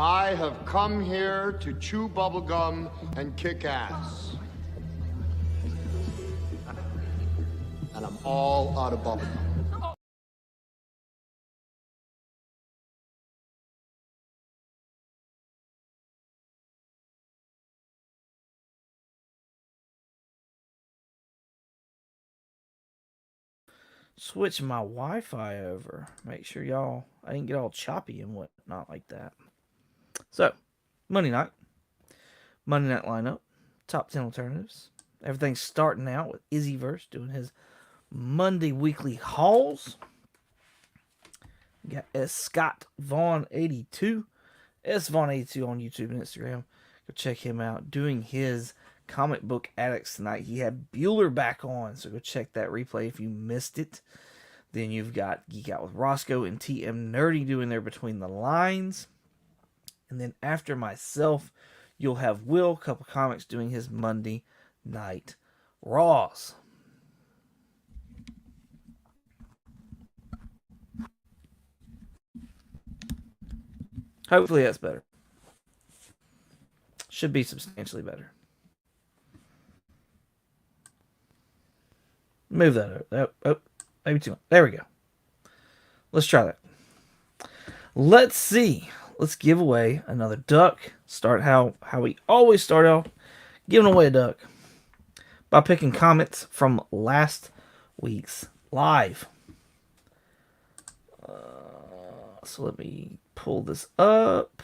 I have come here to chew bubblegum and kick ass. And I'm all out of bubblegum. Switching my Wi-Fi over. Make sure y'all, I didn't get all choppy and whatnot like that. So, Monday night lineup, top 10 alternatives. Everything's starting out with Izzyverse doing his Monday weekly hauls. We got S. Scott Vaughn 82, S. Vaughn 82 on YouTube and Instagram. Go check him out doing his comic book addicts tonight. He had Bueller back on, so go check that replay if you missed it. Then you've got Geek Out with Roscoe and TM Nerdy doing their Between the Lines. And then after myself, you'll have Will, Couple Comics, doing his Monday Night Raws. Hopefully that's better. Should be substantially better. Move that up. Oh, maybe too much. There we go. Let's try that. Let's see. Let's give away another duck. Start how we always start out, giving away a duck by picking comments from last week's live. So let me pull this up.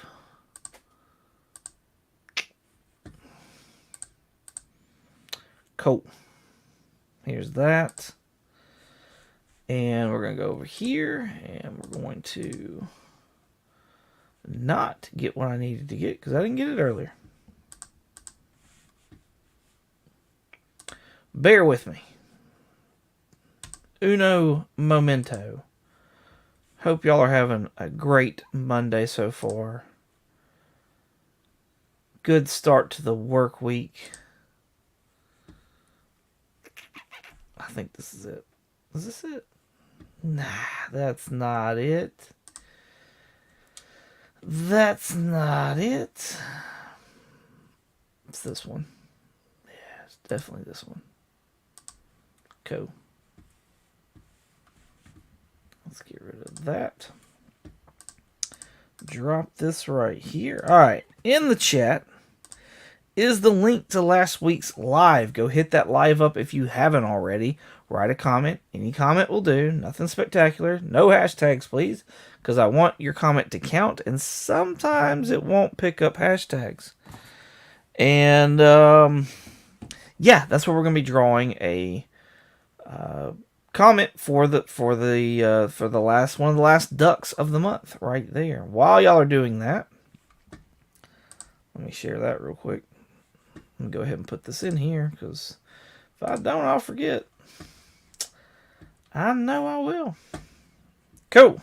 Cool. Here's that. And we're going to go over here, and we're going to not get what I needed to get because I didn't get it earlier. Bear with me. Uno momento. Hope y'all are having a great Monday so far. Good start to the work week. I think this is it. Is this it? Nah, that's not it. That's not it. It's this one. Yeah, it's definitely this one. Cool. Let's get rid of that. Drop this right here. Alright, in the chat is the link to last week's live. Go hit that live up if you haven't already. Write a comment. Any comment will do. Nothing spectacular. No hashtags, please, because I want your comment to count, and sometimes it won't pick up hashtags. And yeah, that's where we're going to be drawing a comment for the last one of the last ducks of the month right there. While y'all are doing that, let me share that real quick. Let me go ahead and put this in here, because if I don't, I'll forget. I know I will. Cool.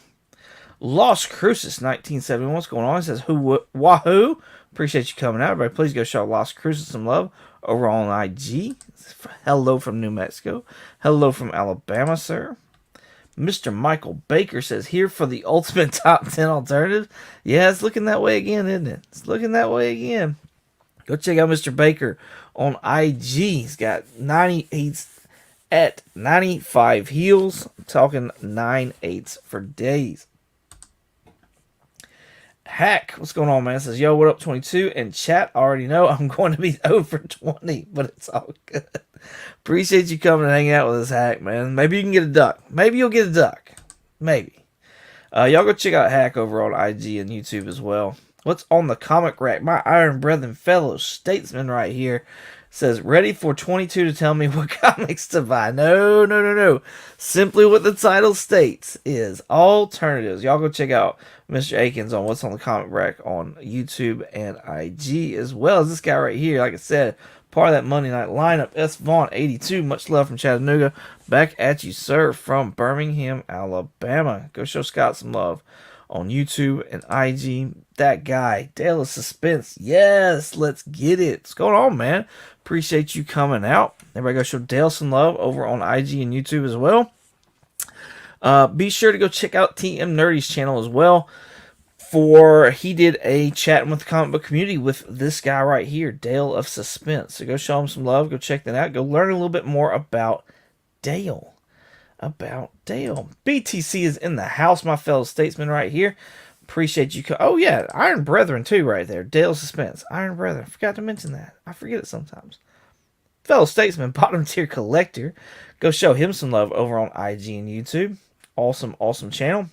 Lost Crucis 1971. What's going on? It says, Wahoo. Appreciate you coming out. Everybody, please go show Lost Crucis some love over on IG. Hello from New Mexico. Hello from Alabama, sir. Mr. Michael Baker says, here for the ultimate top 10 alternative. Yeah, it's looking that way again, isn't it? It's looking that way again. Go check out Mr. Baker on IG. He's got 98s at 95 heels. I'm talking 9/8 for days. Hack, what's going on, man? It says, yo, what up, 22? And chat, I already know I'm going to be over 20, but it's all good. Appreciate you coming and hanging out with us, Hack, man. Maybe you can get a duck. Maybe you'll get a duck. Maybe. Y'all go check out Hack over on IG and YouTube as well. What's on the comic rack? My iron brethren, fellow statesman right here says, ready for 22 to tell me what comics to buy. No. Simply what the title states is alternatives. Y'all go check out Mr. Akins on What's on the Comic Rack on YouTube and IG, as well as this guy right here. Like I said, part of that Monday night lineup, S. Vaughn 82. Much love from Chattanooga. Back at you, sir, from Birmingham, Alabama. Go show Scott some love on YouTube and IG. That guy, Dale of Suspense. Yes, let's get it. What's going on, man? Appreciate you coming out. Everybody go show Dale some love over on IG and YouTube as well. Be sure to go check out TM Nerdy's channel as well. he did a chatting with the comic book community with this guy right here, Dale of Suspense. So go show him some love. Go check that out. Go learn a little bit more about Dale. BTC is in the house, my fellow statesman right here. Appreciate you. Oh, yeah. Iron Brethren, too, right there. Dale Suspense. Iron Brethren. Forgot to mention that. I forget it sometimes. Fellow statesman, bottom tier collector. Go show him some love over on IG and YouTube. Awesome channel.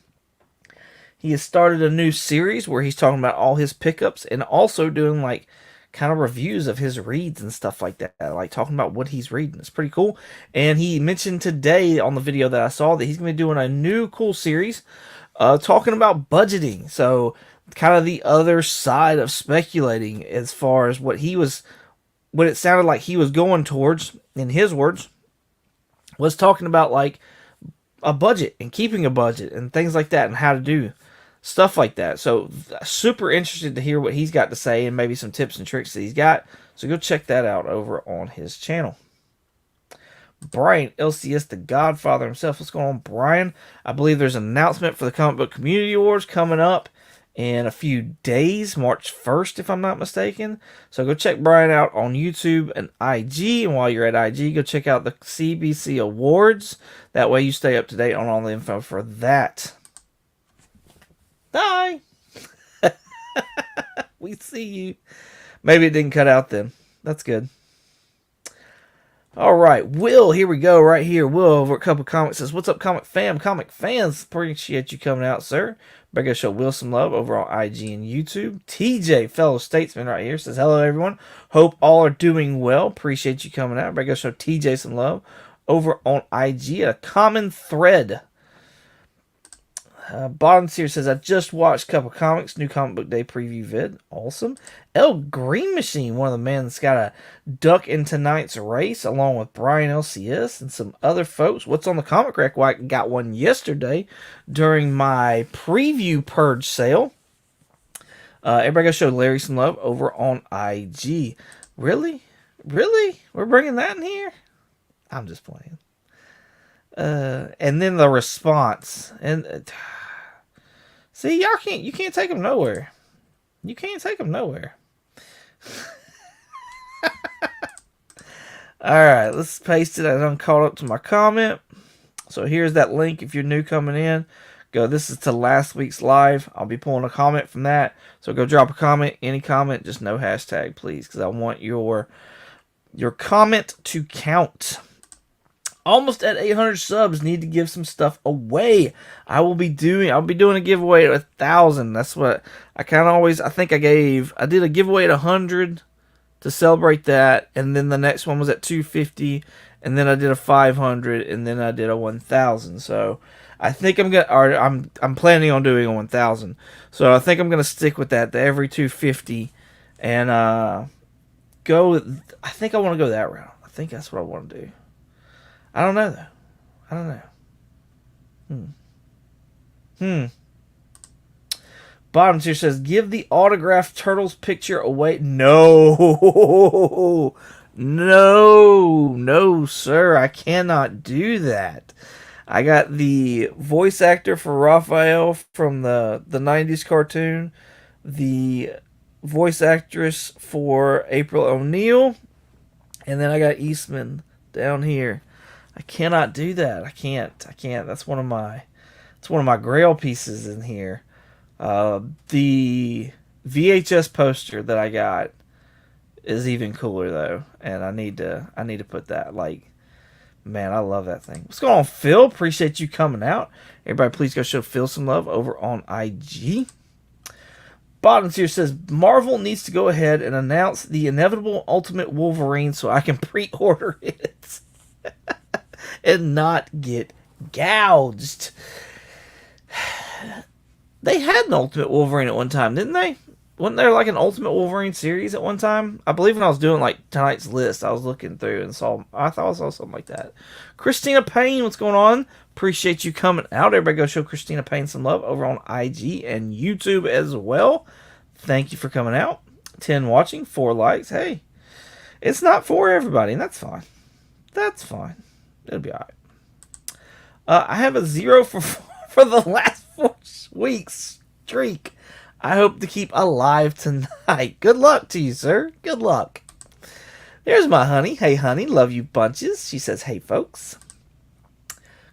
He has started a new series where he's talking about all his pickups and also doing like kind of reviews of his reads and stuff like that. Like talking about what he's reading. It's pretty cool. And he mentioned today on the video that I saw that he's going to be doing a new cool series talking about budgeting. So kind of the other side of speculating as far as what it sounded like he was going towards, in his words, was talking about like a budget and keeping a budget and things like that and how to do stuff like that. So super interested to hear what he's got to say and maybe some tips and tricks that he's got. So go check that out over on his channel. Brian LCS, the Godfather himself. What's going on, Brian? I believe there's an announcement for the Comic Book Community Awards coming up in a few days, March 1st, if I'm not mistaken. So go check Brian out on YouTube and IG. And while you're at IG, go check out the CBC Awards. That way you stay up to date on all the info for that. Hi! We see you. Maybe it didn't cut out then. That's good. All right, Will, here we go, right here. Will over at Couple Comics says, "What's up, comic fans? Appreciate you coming out, sir. Better go show Will some love over on IG and YouTube." TJ, fellow statesman right here, says, "Hello, everyone. Hope all are doing well. Appreciate you coming out. Better go show TJ some love over on IG. A common thread." Bottoms here says, "I just watched Couple Comics, new comic book day preview vid. Awesome. El Green Machine, one of the men that's got a duck in tonight's race, along with Brian LCS and some other folks. What's on the comic rack? Well, I got one yesterday during my preview purge sale. Everybody go show Larry some love over on IG. Really? We're bringing that in here? I'm just playing. And then the response. And see, you can't take them nowhere. You can't take them nowhere. Alright, let's paste it. I done caught up to my comment. So here's that link if you're new coming in. Go, this is to last week's live. I'll be pulling a comment from that. So go drop a comment, any comment, just no hashtag, please, because I want your comment to count. Almost at 800 subs, need to give some stuff away. I'll be doing a giveaway at 1,000. That's what I kind of always, I did a giveaway at 100 to celebrate that, and then the next one was at 250, and then I did a 500, and then I did a 1,000. So I think I'm planning on doing a 1,000. So I think I'm gonna stick with that, every 250, and I think I want to go that route. I think that's what I want to do. I don't know, though. I don't know. Bottoms here says, "Give the autographed Turtles picture away." No, sir. I cannot do that. I got the voice actor for Raphael from the 90s cartoon, the voice actress for April O'Neil, and then I got Eastman down here. I cannot do that. I can't. That's one of my grail pieces in here. The VHS poster that I got is even cooler though, and I need to put that. Like, man, I love that thing. What's going on, Phil? Appreciate you coming out. Everybody, please go show Phil some love over on IG. Bottoms here says, "Marvel needs to go ahead and announce the inevitable Ultimate Wolverine so I can pre-order it." And not get gouged. They had an Ultimate Wolverine at one time, didn't they? Wasn't there like an Ultimate Wolverine series at one time? I believe when I was doing like tonight's list, I was looking through and I thought I saw something like that. Christina Payne, what's going on? Appreciate you coming out. Everybody go show Christina Payne some love over on IG and YouTube as well. Thank you for coming out. 10 watching, 4 likes. Hey, it's not for everybody, and that's fine. That's fine. It'll be alright. I have a 0 for the last 4 weeks streak. I hope to keep alive tonight. Good luck to you, sir. Good luck. There's my honey. Hey, honey. Love you bunches. She says, hey, folks.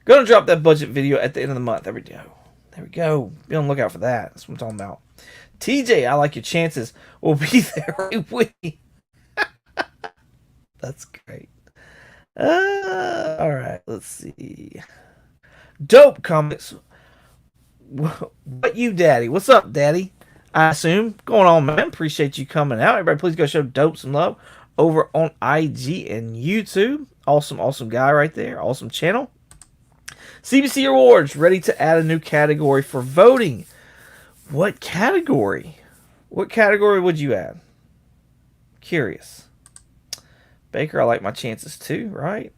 Gonna drop that budget video at the end of the month. There we go. There we go. Be on the lookout for that. That's what I'm talking about. TJ, I like your chances. We'll be there right with you. That's great. Alright, let's see. Dope Comics. What you, Daddy? What's up, Daddy? I assume. Going on, man. Appreciate you coming out. Everybody, please go show Dope some love over on IG and YouTube. Awesome, awesome guy right there. Awesome channel. CBC Awards, ready to add a new category for voting. What category? What category would you add? Curious. Baker, I like my chances too, right?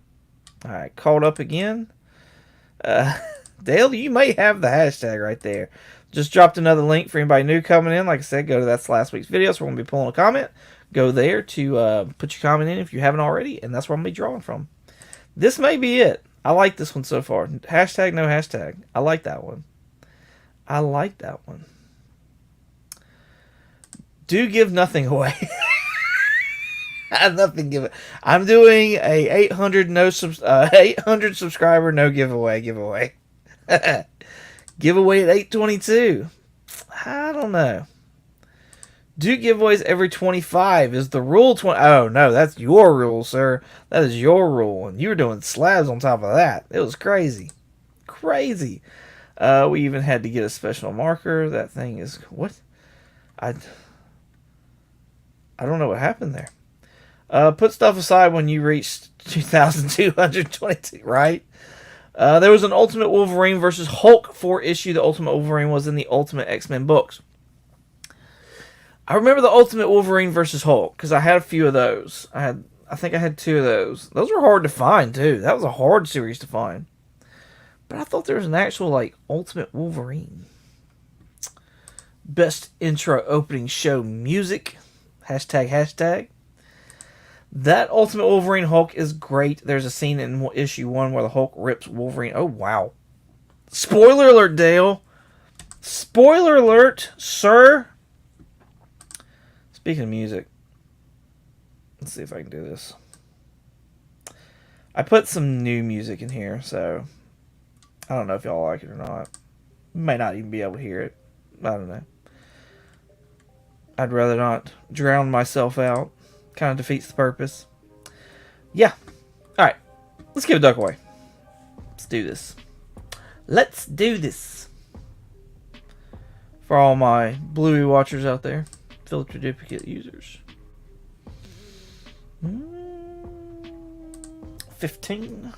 Alright, called up again. Dale, you may have the hashtag right there. Just dropped another link for anybody new coming in. Like I said, go to that's last week's video, so we're going to be pulling a comment. Go there to put your comment in if you haven't already, and that's where I'm going to be drawing from. This may be it. I like this one so far. Hashtag, no hashtag. I like that one. I like that one. Do give nothing away. Nothing given. I'm doing a 800 subscriber no giveaway. Giveaway at 822. I don't know. Do giveaways every 25 is the rule. Oh no, that's your rule, sir. That is your rule, and you were doing slabs on top of that. It was crazy, crazy. We even had to get a special marker. That thing is what? I don't know what happened there. Put stuff aside when you reached 2,222, right? There was an Ultimate Wolverine versus Hulk 4 issue. The Ultimate Wolverine was in the Ultimate X-Men books. I remember the Ultimate Wolverine versus Hulk because I had a few of those. I think I had 2 of those. Those were hard to find too. That was a hard series to find. But I thought there was an actual like Ultimate Wolverine. Best intro opening show music. Hashtag. That Ultimate Wolverine Hulk is great. There's a scene in issue 1 where the Hulk rips Wolverine. Oh, wow. Spoiler alert, Dale. Spoiler alert, sir. Speaking of music. Let's see if I can do this. I put some new music in here, so I don't know if y'all like it or not. You may not even be able to hear it. I don't know. I'd rather not drown myself out. Kind of defeats the purpose. Yeah. Alright. Let's give a duck away. Let's do this. Let's do this. For all my Bluey watchers out there. Filter duplicate users. 15.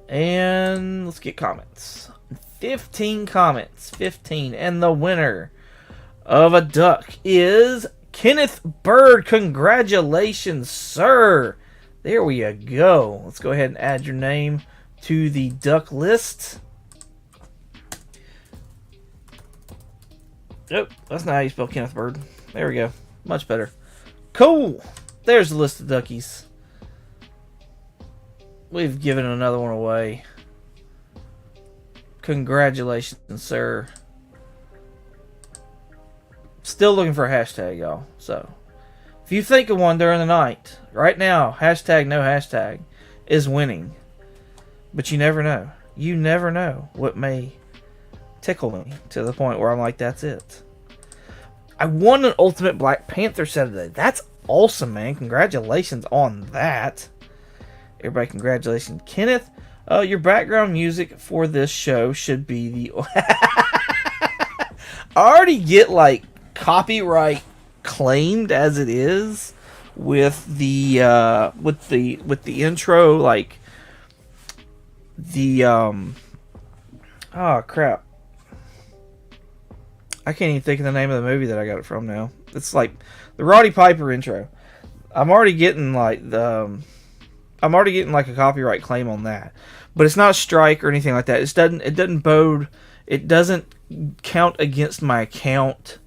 And let's get comments. 15 comments. 15. And the winner of a duck is Kenneth Bird. Congratulations, sir. There we go. Let's go ahead and add your name to the duck list. Oh, that's not how you spell Kenneth Bird. There we go. Much better. Cool. There's the list of duckies. We've given another one away. Congratulations, sir. Still looking for a hashtag, y'all. So, if you think of one during the night, right now, hashtag no hashtag is winning. But you never know. You never know what may tickle me to the point where I'm like, that's it. I won an Ultimate Black Panther set today. That's awesome, man. Congratulations on that. Everybody, congratulations. Kenneth, your background music for this show should be the... I already get, like, copyright claimed as it is with the intro, like the oh crap, I can't even think of the name of the movie that I got it from now. It's like the Roddy Piper intro. I'm already getting like a copyright claim on that, but it's not a strike or anything like that. It doesn't count against my account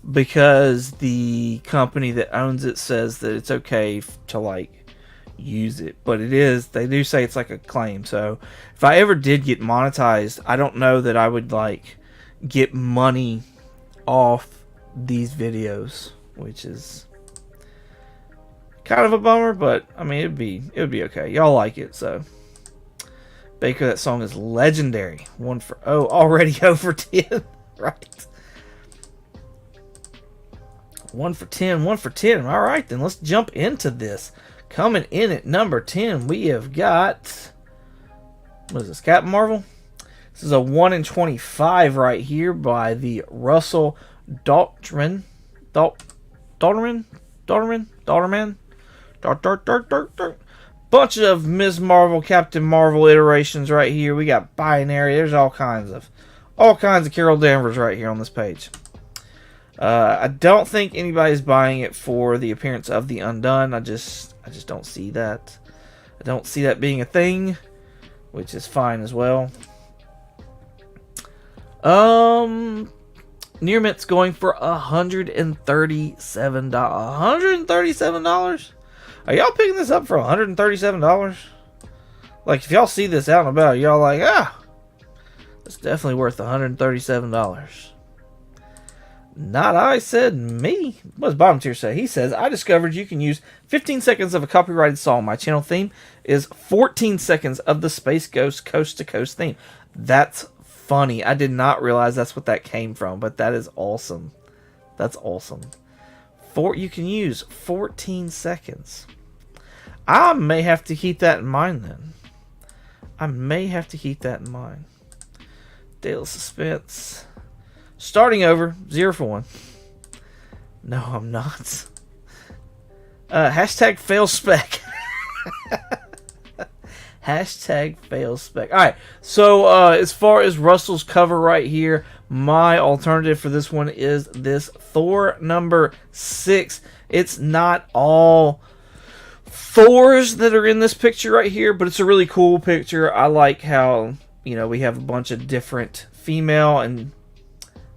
because the company that owns it says that it's okay to like use it, but they do say it's like a claim. So if I ever did get monetized, I don't know that I would like get money off these videos, which is kind of a bummer, but I mean it would be okay. Y'all like it, so Baker, that song is legendary. Already over 10. Right. 1 for 10, 1 for 10. All right, then let's jump into this. Coming in at number 10, we have got, what is this, Captain Marvel? This is a 1 in 25 right here by the Russell Dalterman. Bunch of Ms. Marvel, Captain Marvel iterations right here. We got Binary. There's all kinds of Carol Danvers right here on this page. I don't think anybody's buying it for the appearance of the Undone. I just don't see that. I don't see that being a thing, which is fine as well. Near Mint's going for $137. $137? Are y'all picking this up for $137? Like, if y'all see this out and about, y'all like, it's definitely worth $137. Not I, said me. What does bottom tier say? He says, I discovered you can use 15 seconds of a copyrighted song. My channel theme is 14 seconds of the Space Ghost Coast to Coast theme. That's funny. I did not realize that's what that came from, but that is awesome. That's awesome. You can use 14 seconds. I may have to keep that in mind then. I may have to keep that in mind. Daily Suspense. Starting over. 0 for 1. No, I'm not. Hashtag fail spec. Hashtag fail spec. Alright, so as far as Russell's cover right here, my alternative for this one is this Thor number 6. It's not all Thors that are in this picture right here, but it's a really cool picture. I like how, we have a bunch of different female, and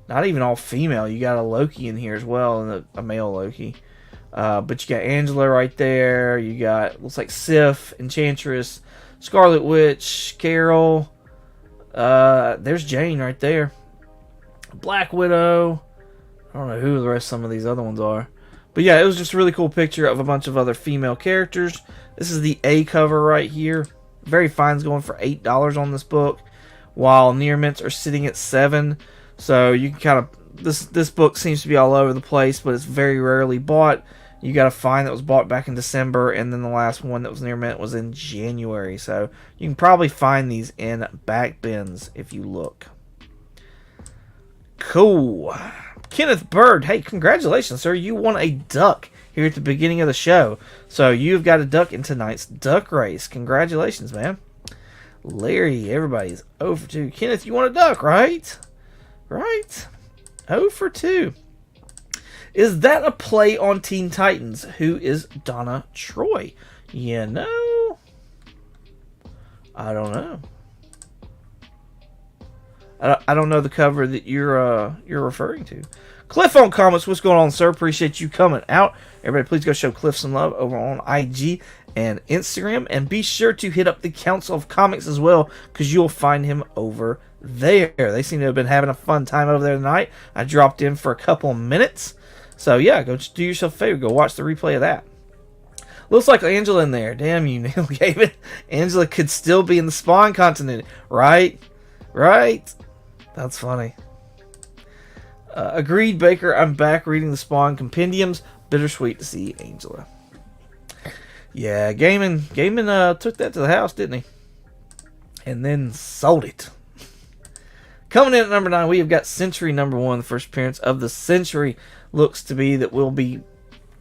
not even all female. You got a Loki in here as well, and a male Loki. But you got Angela right there. You got, looks like Sif, Enchantress, Scarlet Witch, Carol. There's Jane right there. Black Widow. I don't know who the rest of some of these other ones are. But yeah, it was just a really cool picture of a bunch of other female characters. This is the A cover right here. Very Fine's going for $8 on this book, while Near Mints are sitting at $7. So you can kind of, this book seems to be all over the place, but it's very rarely bought. You got a Fine that was bought back in December, and then the last one that was Near Mint was in January. So you can probably find these in back bins if you look. Cool. Kenneth Bird, hey, congratulations, sir. You won a duck here at the beginning of the show. So you've got a duck in tonight's duck race. Congratulations, man. Larry, everybody's 0 for 2. Kenneth, you won a duck, right? Right? 0 for 2. Is that a play on Teen Titans? Who is Donna Troy? I don't know. I don't know the cover that you're referring to. Cliff on comments, what's going on, sir? Appreciate you coming out. Everybody, please go show Cliff some love over on IG and Instagram, and be sure to hit up the Council of Comics as well, because you'll find him over there. They seem to have been having a fun time over there tonight. I dropped in for a couple minutes, so yeah, go do yourself a favor, go watch the replay of that. Looks like Angela in there. Damn you, Neil Gaiman. Angela could still be in the Spawn continuity, right? Right? That's funny. Agreed, Baker. I'm back reading the Spawn compendiums. Bittersweet to see Angela. Yeah, Gaiman took that to the house, didn't he? And then sold it. Coming in at number 9, we have got Century number 1. The first appearance of the Century looks to be that we'll be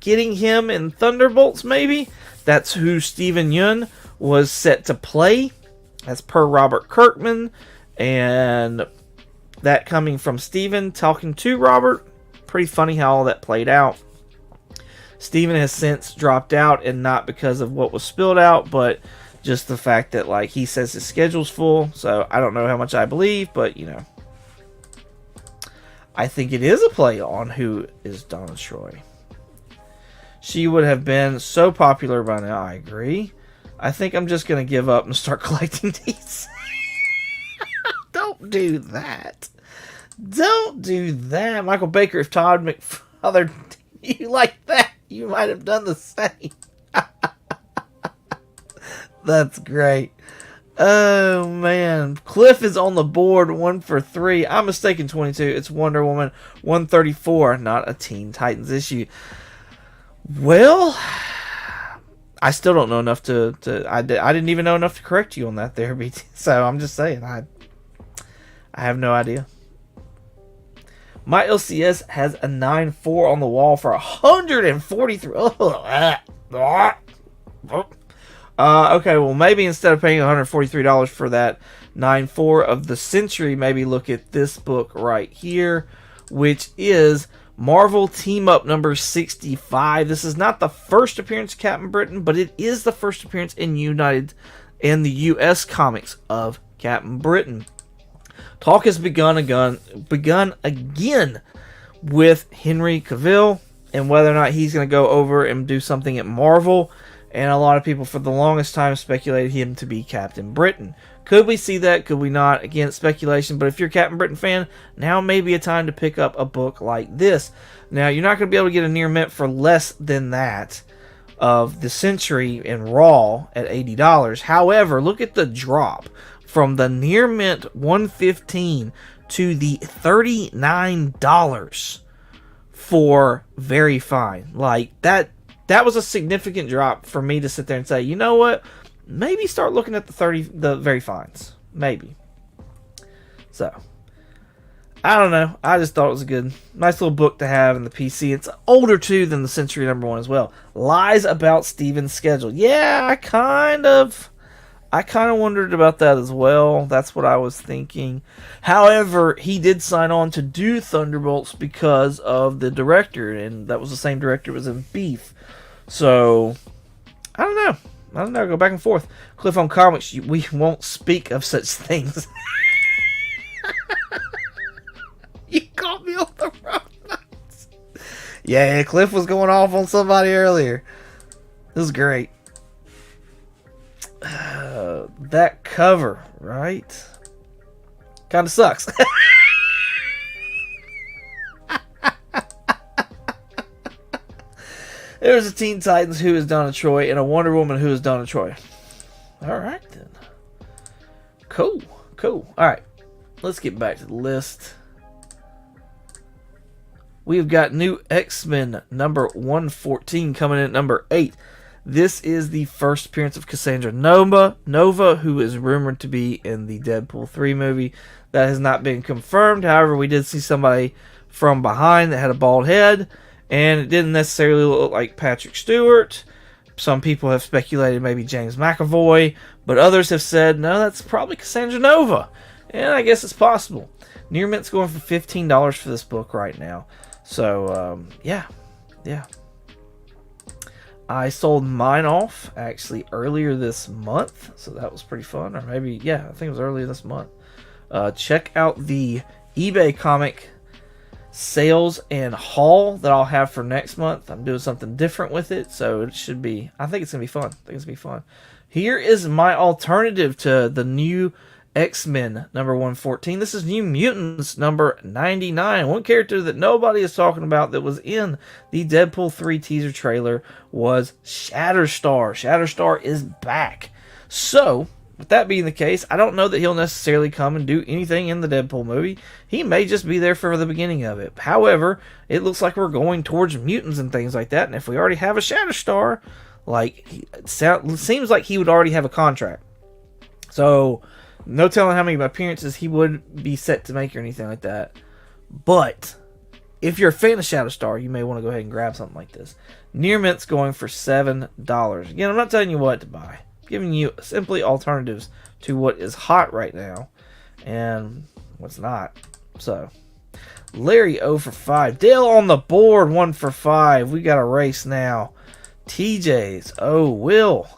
getting him in Thunderbolts, maybe. That's who Steven Yeun was set to play, as per Robert Kirkman. And that coming from Steven talking to Robert. Pretty funny how all that played out. Steven has since dropped out, and not because of what was spilled out, but just the fact that, like, he says his schedule's full. So I don't know how much I believe, but I think it is a play on who is Donna Troy. She would have been so popular by now. I agree. I think I'm just gonna give up and start collecting these. Don't Don't do that. Don't do that. Michael Baker, if Todd McFarlane did you like that, you might have done the same. That's great. Oh, man. Cliff is on the board, 1 for 3. I'm mistaken, 22. It's Wonder Woman 134, not a Teen Titans issue. Well, I still don't know enough I didn't even know enough to correct you on that there, BT. So I'm just saying, I have no idea. My LCS has a 9.4 on the wall for 143. Okay, well, maybe instead of paying $143 for that 9.4 of the Century, maybe look at this book right here, which is Marvel Team Up number 65. This is not the first appearance of Captain Britain, but it is the first appearance in the U.S. comics of Captain Britain. Talk has begun again with Henry Cavill and whether or not he's going to go over and do something at Marvel. And a lot of people for the longest time speculated him to be Captain Britain. Could we see that? Could we not? Again, speculation. But if you're a Captain Britain fan, now may be a time to pick up a book like this. Now, you're not going to be able to get a near mint for less than that of the Century in Raw at $80. However, look at the drop from the near mint 115 to the $39 for Very Fine. Like, that was a significant drop for me to sit there and say, you know what? Maybe start looking at the Very Fines. Maybe. So, I don't know. I just thought it was a good, nice little book to have in the PC. It's older, too, than the Century #1 as well. Lies about Steven's schedule. Yeah, I kind of wondered about that as well. That's what I was thinking. However, he did sign on to do Thunderbolts because of the director, and that was the same director who was in Beef. So, I don't know. Go back and forth. Cliff on Comics, we won't speak of such things. You caught me on the wrong notes. Yeah, Cliff was going off on somebody earlier. This is great. That cover, right? Kind of sucks. There's a Teen Titans who is Donna Troy and a Wonder Woman who is Donna Troy. Alright then. Cool. Alright. Let's get back to the list. We've got new X-Men number 114 coming in at number 8. This is the first appearance of Cassandra Nova, who is rumored to be in the Deadpool 3 movie. That has not been confirmed. However, we did see somebody from behind that had a bald head, and it didn't necessarily look like Patrick Stewart. Some people have speculated maybe James McAvoy, but others have said, no, that's probably Cassandra Nova. And I guess it's possible. Near Mint's going for $15 for this book right now. So, yeah. I sold mine off, actually, earlier this month. So that was pretty fun. Or maybe, yeah, I think it was earlier this month. Check out the eBay comic sales and haul that I'll have for next month. I'm doing something different with it, so it should be, I think it's going to be fun. Here is my alternative to the new X-Men number 114. This is New Mutants number 99. One character that nobody is talking about that was in the Deadpool 3 teaser trailer was Shatterstar. Shatterstar is back. So, with that being the case, I don't know that he'll necessarily come and do anything in the Deadpool movie. He may just be there for the beginning of it. However, it looks like we're going towards mutants and things like that. And if we already have a Shatterstar, it seems like he would already have a contract. So, no telling how many appearances he would be set to make or anything like that. But, if you're a fan of Shatterstar, you may want to go ahead and grab something like this. Near Mint's going for $7. Again, I'm not telling you what to buy. Giving you simply alternatives to what is hot right now and what's not. So, Larry 0 for 5. Dale on the board 1 for 5. We got a race now. TJ's. Oh, Will.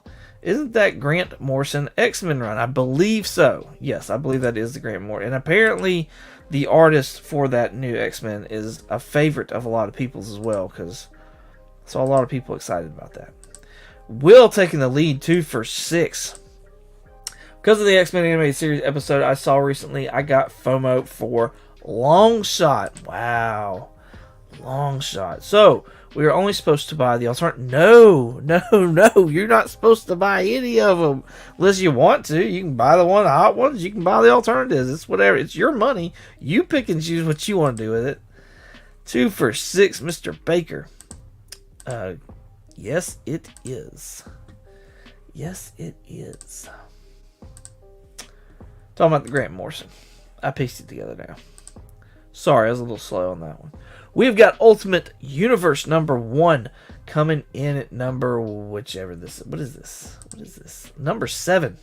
Isn't that Grant Morrison X-Men run? I believe so. Yes, I believe that is the Grant Morrison. And apparently the artist for that new X-Men is a favorite of a lot of people's as well, because I saw a lot of people excited about that. Will taking the lead 2 for 6. Because of the X-Men animated series episode I saw recently, I got FOMO for Longshot. Wow. Longshot. So, we are only supposed to buy the alternative. No. You're not supposed to buy any of them. Unless you want to. You can buy the hot ones. You can buy the alternatives. It's whatever. It's your money. You pick and choose what you want to do with it. 2 for $6, Mr. Baker. Yes, it is. Yes, it is. Talking about the Grant Morrison. I pieced it together now. Sorry, I was a little slow on that one. We've got Ultimate Universe number 1 coming in at number whichever this is. What is this? What is this? Number 7.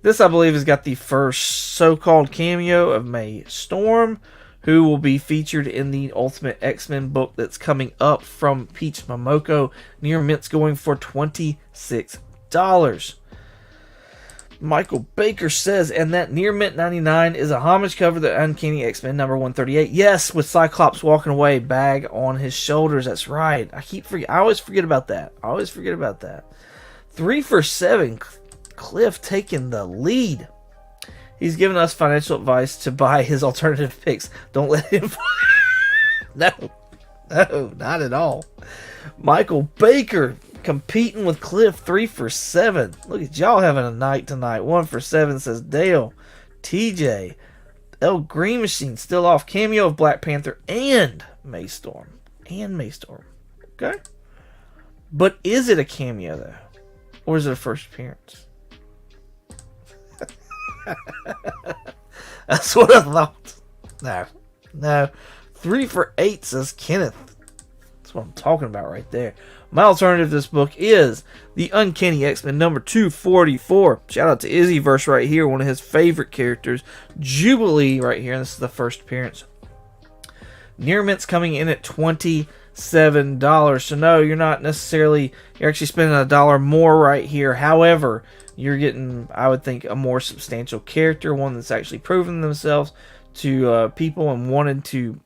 This, I believe, has got the first so-called cameo of Mae Storm, who will be featured in the Ultimate X-Men book that's coming up from Peach Momoko. Near Mint's going for $26. Michael Baker says, and that Near Mint 99 is a homage cover to Uncanny X-Men number 138. Yes, with Cyclops walking away, bag on his shoulders. That's right. I always forget about that. 3 for $7. Cliff taking the lead. He's giving us financial advice to buy his alternative picks. Don't let him... No, not at all. Michael Baker competing with Cliff. 3 for $7. Look at y'all having a night tonight. 1 for $7 says Dale. TJ. El Green Machine still off. Cameo of Black Panther and Mae Storm. Okay? But is it a cameo, though? Or is it a first appearance? That's what I thought. No. 3 for $8 says Kenneth. That's what I'm talking about right there. My alternative to this book is the Uncanny X-Men number 244. Shout out to Izzyverse right here, one of his favorite characters. Jubilee right here, and this is the first appearance. Near Mint's coming in at $27. So no, you're not necessarily, you're actually spending $1 more right here. However, you're getting, I would think, a more substantial character, one that's actually proven themselves to people and wanting to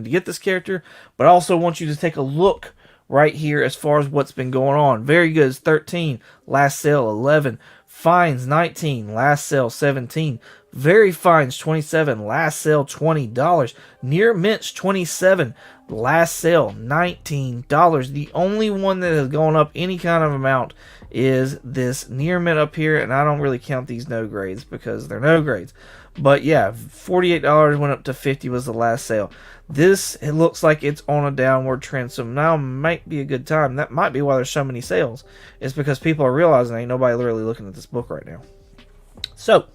get this character, but I also want you to take a look right here as far as what's been going on. Very Good is 13, last sale 11. Fines 19, last sale 17. Very Fines 27, last sale $20. Near Mint's 27, last sale $19. The only one that has gone up any kind of amount is this Near Mint up here, and I don't really count these no grades because they're no grades. But yeah, $48 went up to $50 was the last sale. This, it looks like it's on a downward trend, so now might be a good time. That might be why there's so many sales. It's because people are realizing ain't nobody literally looking at this book right now. So,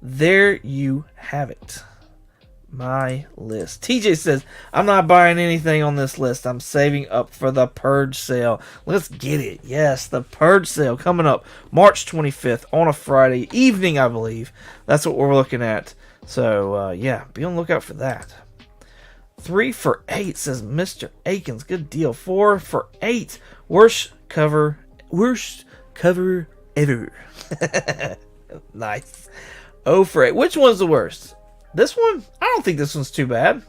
there you have it. My list. TJ says, I'm not buying anything on this list. I'm saving up for the Purge sale. Let's get it. Yes, the Purge sale coming up March 25th on a Friday evening, I believe. That's what we're looking at. So, yeah, be on the lookout for that. 3 for $8 says Mr. Akins. Good deal. 4 for $8. Worst cover ever. Nice. 0 for 8. Which one's the worst? This one? I don't think this one's too bad.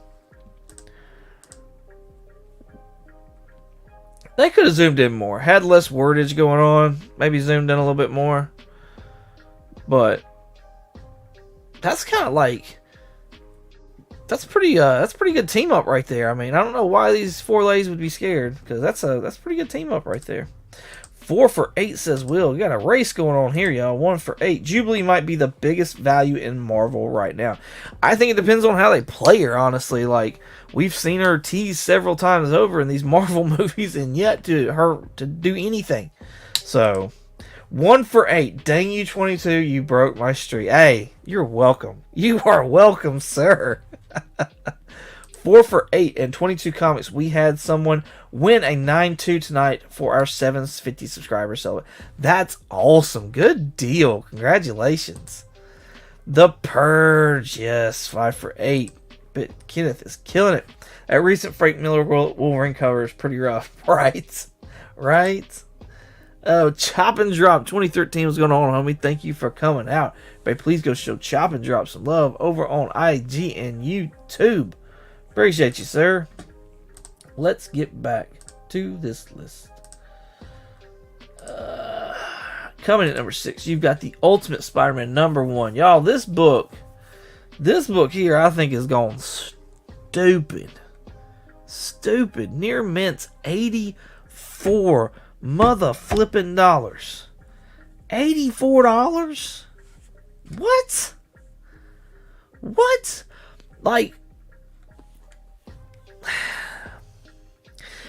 They could have zoomed in more. Had less wordage going on. Maybe zoomed in a little bit more. But that's kind of like, that's pretty good team up right there. I mean, I don't know why these 4 ladies would be scared, because that's a pretty good team up right there. 4 for $8 says Will. We got a race going on here, y'all. 1 for $8. Jubilee might be the biggest value in Marvel right now. I think it depends on how they play her, honestly. Like, we've seen her teased several times over in these Marvel movies, and yet to do anything. So, 1 for $8. Dang you, 22. You broke my streak. Hey, you're welcome. You are welcome, sir. 4 for $8 and 22 comics. We had someone win a 9-2 tonight for our 750 subscribers. So that's awesome. Good deal. Congratulations. The Purge. Yes, 5 for $8. But Kenneth is killing it. That recent Frank Miller Wolverine cover is pretty rough. Right? Oh, Chop and Drop 2013 was going on, homie. Thank you for coming out. But please go show Chop and Drop some love over on IG and YouTube. Appreciate you, sir. Let's get back to this list. Coming at number 6, you've got the Ultimate Spider-Man #1. Y'all, this book here, I think is going stupid. Stupid. Near mint's $84 mother flipping dollars. $84? What? What? Like,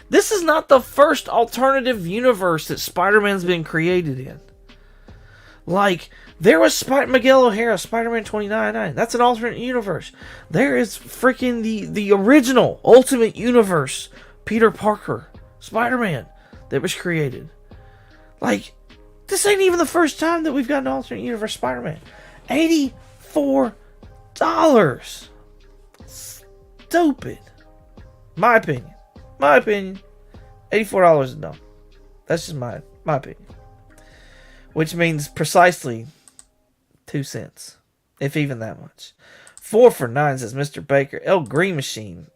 this is not the first alternative universe that Spider-Man's been created in. Like, there was Miguel O'Hara, Spider-Man 2099. That's an alternate universe. There is freaking the original Ultimate Universe Peter Parker Spider-Man that was created. Like, this ain't even the first time that we've got an alternate universe Spider-Man. $84. Stupid. My opinion. $84 is dumb. That's just my opinion. Which means precisely 2 cents. If even that much. 4 for 9 says Mr. Baker. El Green Machine.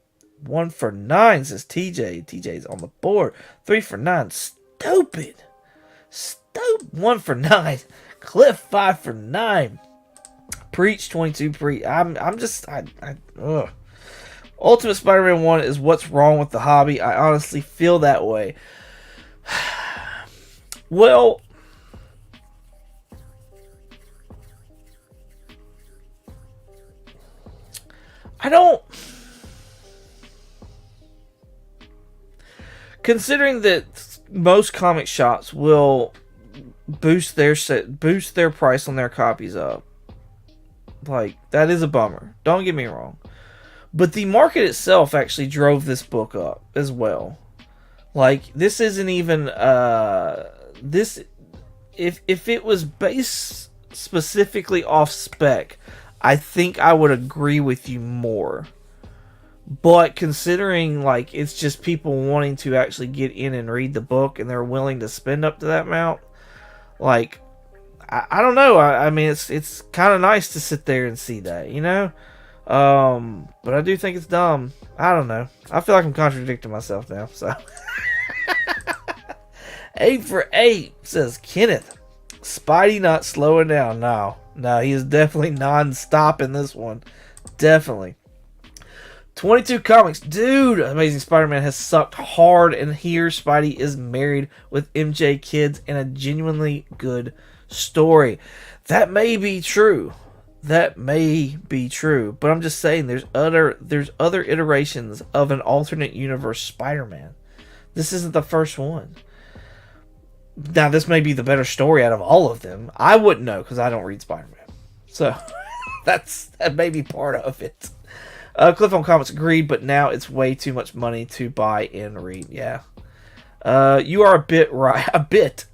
1 for 9 says TJ. TJ's on the board. 3 for 9. Stupid. 1 for 9. Cliff 5 for 9. Preach 22 Preach. Ugh. Ultimate Spider-Man 1 is what's wrong with the hobby. I honestly feel that way. Well, I don't. Considering that most comic shops will boost their price on their copies up, like, that is a bummer. Don't get me wrong, but the market itself actually drove this book up as well. Like, this isn't even this. If it was based specifically off spec, I think I would agree with you more. But considering, like, it's just people wanting to actually get in and read the book and they're willing to spend up to that amount, like, I don't know. I mean, it's kind of nice to sit there and see that, you know? But I do think it's dumb. I don't know. I feel like I'm contradicting myself now, so. 8 for 8 says Kenneth. Spidey not slowing down. No, he is definitely non-stop in this one. Definitely. 22 Comics. Dude, Amazing Spider-Man has sucked hard, and here Spidey is married with MJ Kids in a genuinely good story. That may be true. But I'm just saying there's other iterations of an alternate universe Spider-Man. This isn't the first one. Now, this may be the better story out of all of them. I wouldn't know because I don't read Spider-Man. So, that may be part of it. Cliff on Comics agreed, but now it's way too much money to buy and read. Yeah. You are a bit right. A bit?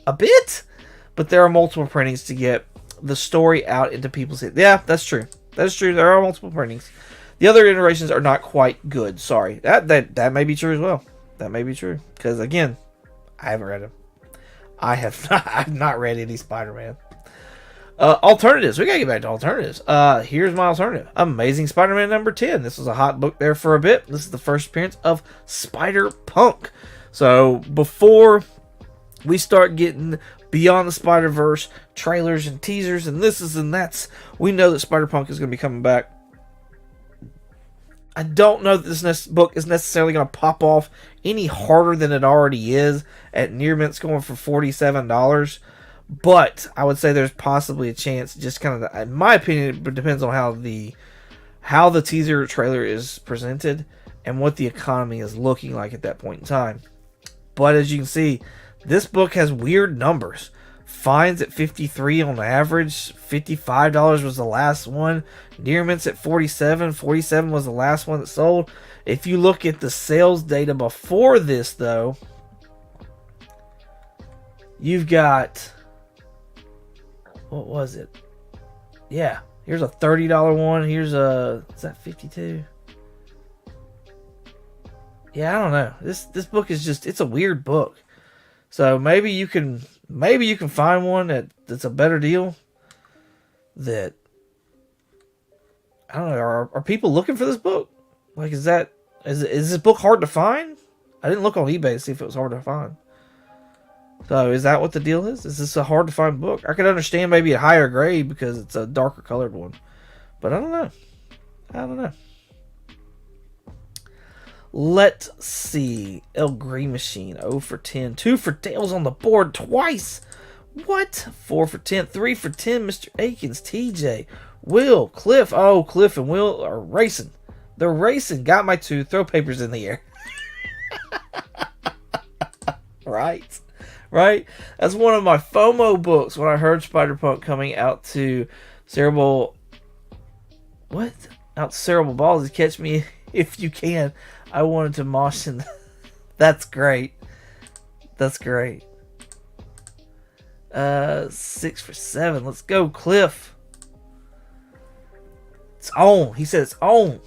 But there are multiple printings to get the story out into people's heads. Yeah, that's true. That is true. There are multiple printings. The other iterations are not quite good. Sorry. That may be true as well. That may be true. Because, again, I haven't read them. I've not read any Spider-Man. Alternatives. We gotta get back to alternatives. Here's my alternative. Amazing Spider-Man #10. This was a hot book there for a bit. This is the first appearance of Spider-Punk. So before we start getting Beyond the Spider-Verse trailers and teasers and this is and that's, we know that Spider-Punk is going to be coming back. I don't know that this next book is necessarily going to pop off any harder than it already is at Near Mint's going for $47. But I would say there's possibly a chance, just kind of, in my opinion, it depends on how the teaser trailer is presented and what the economy is looking like at that point in time. But as you can see, this book has weird numbers. Fines at $53 on average. $55 was the last one. Near Mint's at $47. $47 was the last one that sold. If you look at the sales data before this, though, you've got, what was it? Yeah, here's a $30 one. Here's a, is that 52? Yeah, I don't know. This book is just, it's a weird book. So maybe you can find one that's a better deal. That, I don't know. Are people looking for this book? Like, is this book hard to find? I didn't look on eBay to see if it was hard to find. So is that what the deal is? Is this a hard to find book? I could understand maybe a higher grade because it's a darker colored one. But I don't know. I don't know. Let's see. El Green Machine, 0 for 10. 2 for Dale's on the board twice. What? 4 for 10. 3 for 10, Mr. Akins, TJ, Will, Cliff. Oh, Cliff and Will are racing. They're racing. Got my 2. Throw papers in the air. Right? Right? That's one of my FOMO books when I heard Spider-Punk coming out to Cerebral... What? Out to Cerebral Balls. Catch me if you can. I wanted to mosh in. That's great. That's great. 6 for 7. Let's go, Cliff. It's on. He said it's on.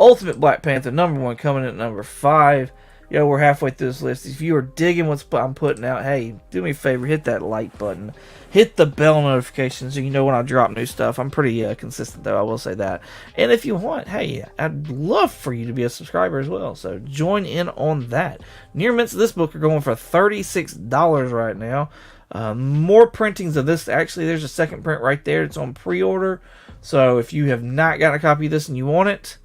Ultimate Black Panther, number 1, coming in at number 5. Yo, we're halfway through this list. If you are digging what I'm putting out, hey, do me a favor, hit that like button. Hit the bell notification so you know when I drop new stuff. I'm pretty consistent, though, I will say that. And if you want, hey, I'd love for you to be a subscriber as well. So join in on that. Near mints of this book are going for $36 right now. More printings of this. Actually, there's a second print right there. It's on pre-order. So if you have not got a copy of this and you want it,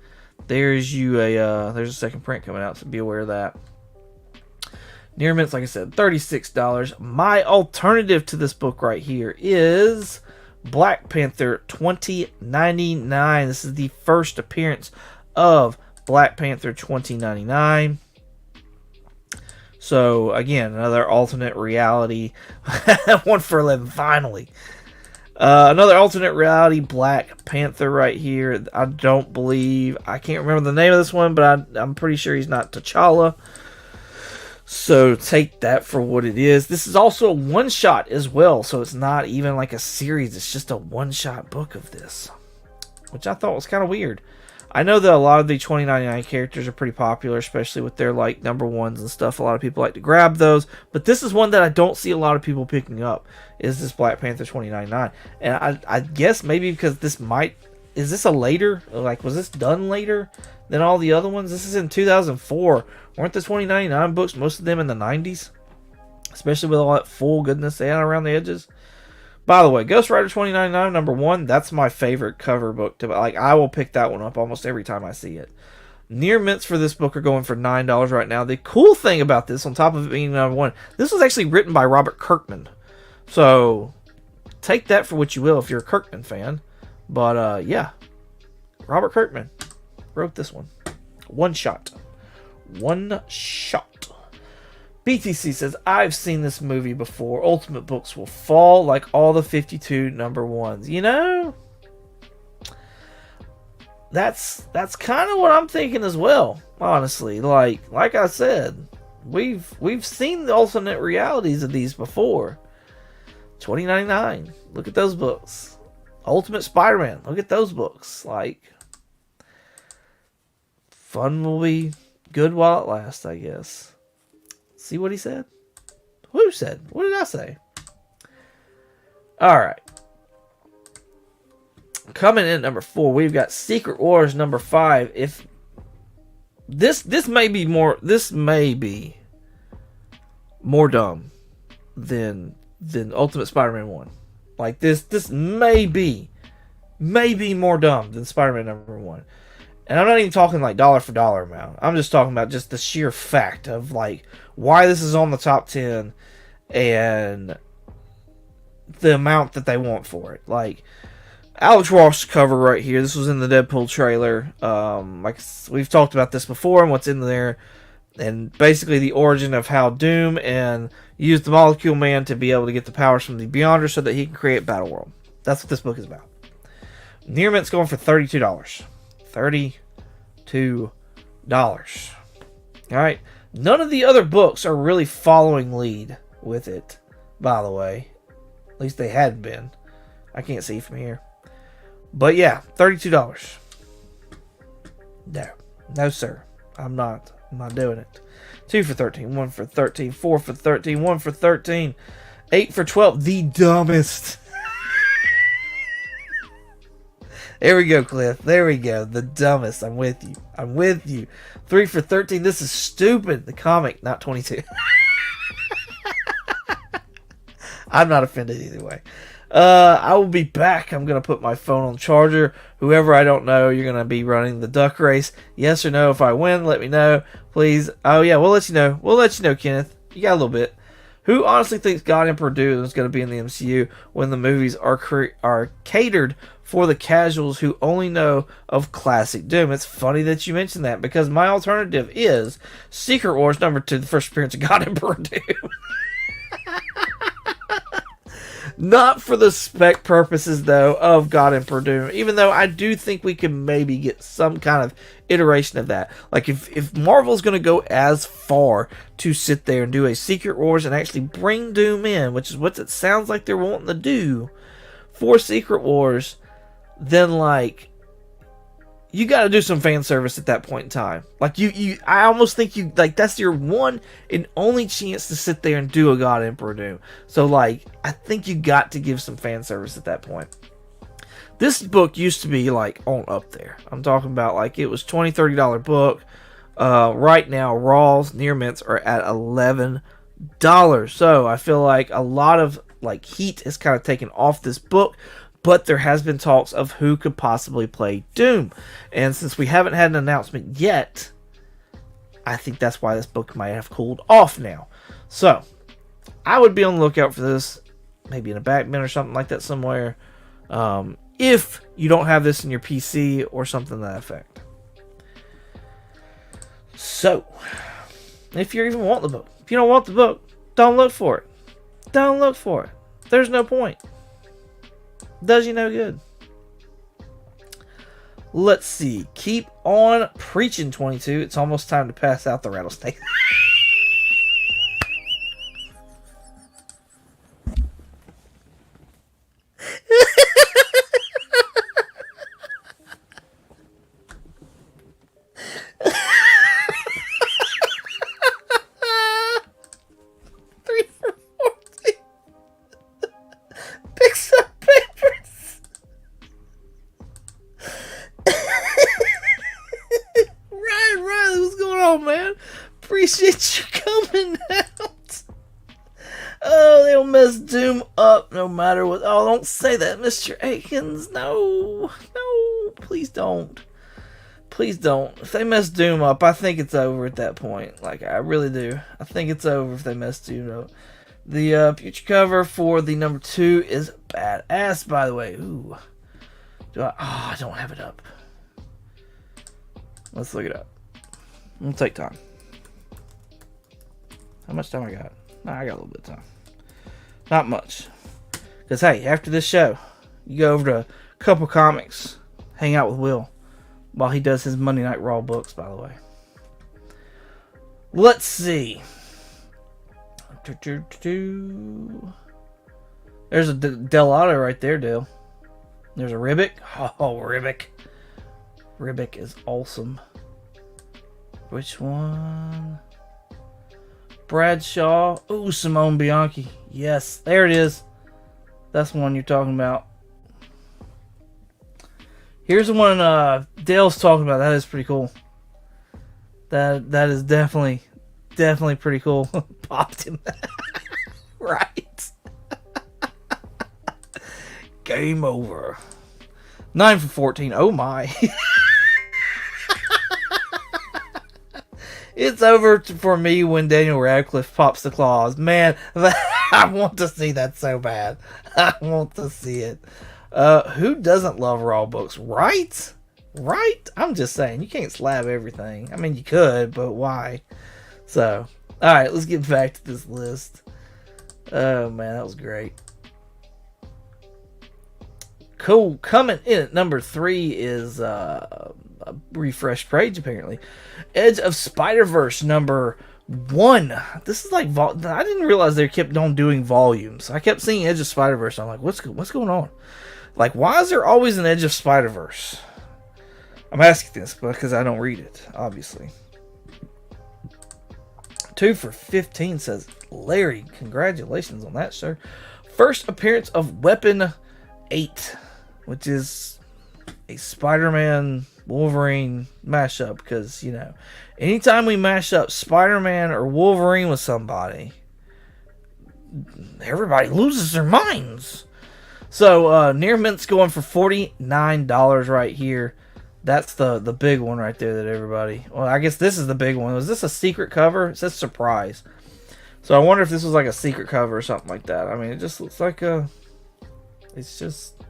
there's a second print coming out, so be aware of that. Near mints, like I said, $36. My alternative to this book right here is Black Panther 2099. This is the first appearance of Black Panther 2099. So again, another alternate reality. 1 for 11, finally. Another alternate reality Black Panther right here. I can't remember the name of this one, but I'm pretty sure he's not T'Challa. So take that for what it is. This is also a one-shot as well, so it's not even like a series. It's just a one-shot book of this, which I thought was kind of weird. I know that a lot of the 2099 characters are pretty popular, especially with their like number 1s and stuff. A lot of people like to grab those, but this is one that I don't see a lot of people picking up. Is this Black Panther 2099? And I guess maybe because is this a later? Like, was this done later than all the other ones? This is in 2004. Weren't the 2099 books, most of them in the 90s? Especially with all that full goodness they had around the edges. By the way, Ghost Rider 2099 number 1, that's my favorite cover book. I will pick that one up almost every time I see it. Near mints for this book are going for $9 right now. The cool thing about this, on top of it being number 1, this was actually written by Robert Kirkman. So, take that for what you will if you're a Kirkman fan. But, yeah. Robert Kirkman wrote this one. One shot. BTC says, I've seen this movie before. Ultimate books will fall like all the 52 number 1s. You know, that's kind of what I'm thinking as well, honestly. Like I said, we've seen the alternate realities of these before. 2099, look at those books. Ultimate Spider-Man, look at those books. Like, fun will be good while it lasts, I guess. See what he said? Who said? What did I say? Alright. Coming in at number 4, we've got Secret Wars number 5. If this may be more dumb than Ultimate Spider-Man 1. Like this may be more dumb than Spider-Man number 1. And I'm not even talking like dollar for dollar amount. I'm just talking about just the sheer fact of like why this is on the top 10 and the amount that they want for it. Like Alex Ross cover right here. This was in the Deadpool trailer. Like we've talked about this before and what's in there. And basically the origin of how Doom and used the Molecule Man to be able to get the powers from the Beyonder so that he can create Battleworld. That's what this book is about. Near Mint's going for $32. $32. Alright. None of the other books are really following lead with it, by the way. At least they had been. I can't see from here. But yeah, $32. No sir. I'm not doing it. 2 for 13, 1 for 13, 4 for 13, 1 for 13, 8 for 12. The dumbest. There we go, Cliff. There we go. The dumbest. I'm with you. 3 for 13. This is stupid. The comic, not 22. I'm not offended either way. I will be back. I'm going to put my phone on charger. Whoever I don't know, you're going to be running the duck race. Yes or no? If I win, let me know, please. Oh, yeah, we'll let you know. We'll let you know, Kenneth. You got a little bit. Who honestly thinks God Emperor Doom is going to be in the MCU when the movies are catered for the casuals who only know of classic Doom? It's funny that you mentioned that, because my alternative is Secret Wars #2, the first appearance of God Emperor Doom. Not for the spec purposes, though, of God Emperor Doom. Even though I do think we can maybe get some kind of iteration of that. Like, if Marvel's going to go as far to sit there and do a Secret Wars and actually bring Doom in, which is what it sounds like they're wanting to do for Secret Wars, then, like, you got to do some fan service at that point in time. Like, I almost think that's your one and only chance to sit there and do a God Emperor Doom. So, like, I think you got to give some fan service at that point. This book used to be, like, on up there. I'm talking about, like, it was $20, $30 book. Right now, Raws, near mints are at $11. So, I feel like a lot of, like, heat is kind of taken off this book. But there has been talks of who could possibly play Doom. And since we haven't had an announcement yet, I think that's why this book might have cooled off now. So, I would be on the lookout for this. Maybe in a back bin or something like that somewhere. If you don't have this in your PC or something to that effect. So, if you even want the book. If you don't want the book, don't look for it. Don't look for it. There's no point. Does you no good. Let's see. Keep on preaching, 22. It's almost time to pass out the rattlesnake. Appreciate you coming out. Oh, they'll mess Doom up no matter what. Oh, don't say that, Mr. Akins. No, please don't. Please don't. If they mess Doom up, I think it's over at that point. Like, I really do. I think it's over if they mess Doom up. The future cover for the #2 is badass, by the way. Ooh. I don't have it up. Let's look it up. It'll take time. How much time I got? Nah, I got a little bit of time. Not much. Because, hey, after this show, you go over to Couple Comics, hang out with Will while he does his Monday Night Raw books, by the way. Let's see. There's a Delato right there, Dale. There's a Ribic. Oh, Ribic. Ribic is awesome. Which one? Bradshaw. Ooh, Simone Bianchi. Yes, there it is. That's the one you're talking about. Here's the one Dale's talking about. That is pretty cool. That is definitely pretty cool. Popped him. Right. Game over. 9 for 14. Oh my. It's over for me when Daniel Radcliffe pops the claws. Man, I want to see that so bad. I want to see it. Who doesn't love Raw books, right? Right? I'm just saying, you can't slab everything. I mean, you could, but why? So, alright, let's get back to this list. Oh, man, that was great. Cool. Coming in at #3 is a refreshed page, apparently. Edge of Spider-Verse #1. This is like I didn't realize they kept on doing volumes. I kept seeing Edge of Spider-Verse. I'm like, what's going on? Like, why is there always an Edge of Spider-Verse? I'm asking this because I don't read it, obviously. 2 for 15 says Larry. Congratulations on that, sir. First appearance of Weapon 8, which is a Spider-Man Wolverine mashup, because, you know, anytime we mash up Spider-Man or Wolverine with somebody, everybody loses their minds. So Near Mint's going for $49 right here. That's the big one right there that everybody... Well, I guess this is the big one. Was this a secret cover? It says surprise. So I wonder if this was like a secret cover or something like that. I mean, it just looks like a... It's just...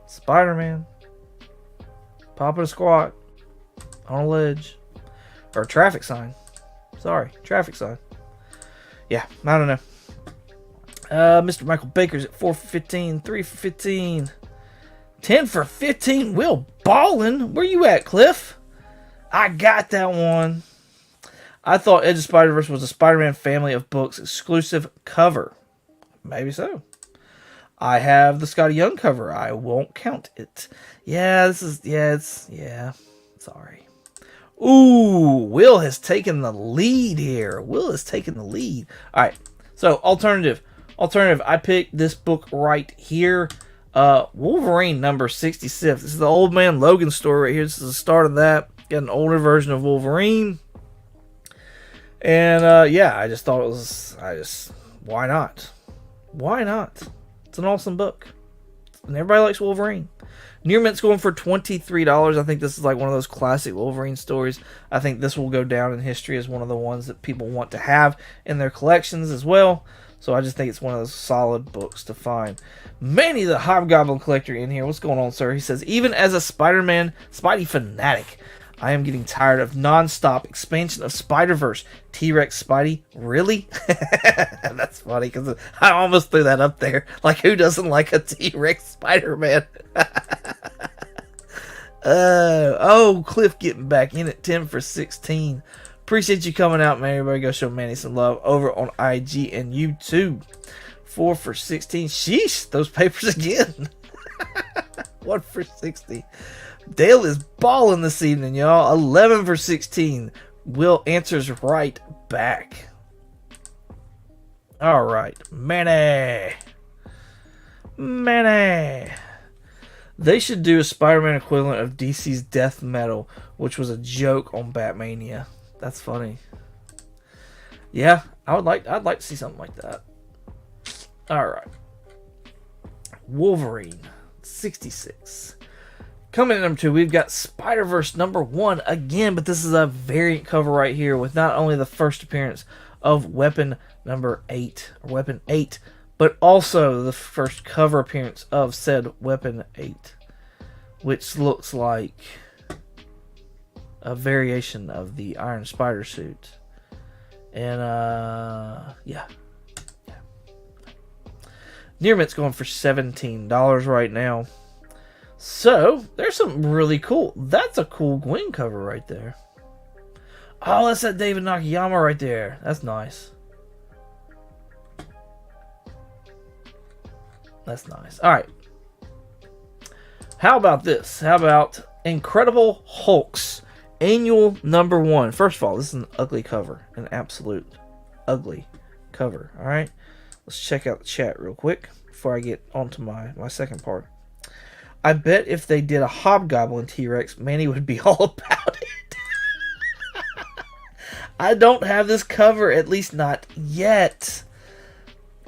Spider-Man. Popping a squat. On a ledge. Or a traffic sign. Sorry, traffic sign. Yeah, I don't know. Mr. Michael Baker's at 4 for 15, 3 for 15, 10 for 15. Will Ballin'. Where you at, Cliff? I got that one. I thought Edge of Spider-Verse was a Spider-Man family of books exclusive cover. Maybe so. I have the Scotty Young cover. I won't count it. Yeah, this is... Yeah. Sorry. Ooh, Will has taken the lead here. Will has taken the lead. All right. So, alternative. I picked this book right here. Wolverine number 66. This is the Old Man Logan story right here. This is the start of that. Got an older version of Wolverine. And, yeah, I just thought it was... Why not? Why not? It's an awesome book. And everybody likes Wolverine. Near Mint's going for $23. I think this is like one of those classic Wolverine stories. I think this will go down in history as one of the ones that people want to have in their collections as well. So I just think it's one of those solid books to find. Manny the Hobgoblin Collector in here. What's going on, sir? He says, even as a Spider-Man Spidey fanatic, I am getting tired of non-stop expansion of Spider-Verse. T-Rex Spidey? Really? That's funny because I almost threw that up there. Like, who doesn't like a T-Rex Spider-Man? Cliff getting back in at 10 for 16. Appreciate you coming out, man. Everybody go show Manny some love over on IG and YouTube. 4 for 16. Sheesh, those papers again. 1 for 60. Dale is balling this evening, y'all. 11 for 16. Will answers right back. All right. Manny. They should do a Spider-Man equivalent of DC's Death Metal, which was a joke on Batmania. That's funny. Yeah, I'd like to see something like that. All right. Wolverine 66. Coming in number 2, we've got Spider-Verse number 1 again, but this is a variant cover right here with not only the first appearance of Weapon 8, but also the first cover appearance of said Weapon 8, which looks like a variation of the Iron Spider suit. And, yeah. Near Mint's going for $17 right now. So, there's something really cool. That's a cool Gwen cover right there. Oh, that's that David Nakayama right there. That's nice. That's nice. Alright. How about this? How about Incredible Hulk's annual number 1? First of all, this is an ugly cover. An absolute ugly cover. Alright. Let's check out the chat real quick before I get onto my second part. I bet if they did a Hobgoblin T-Rex, Manny would be all about it. I don't have this cover, at least not yet.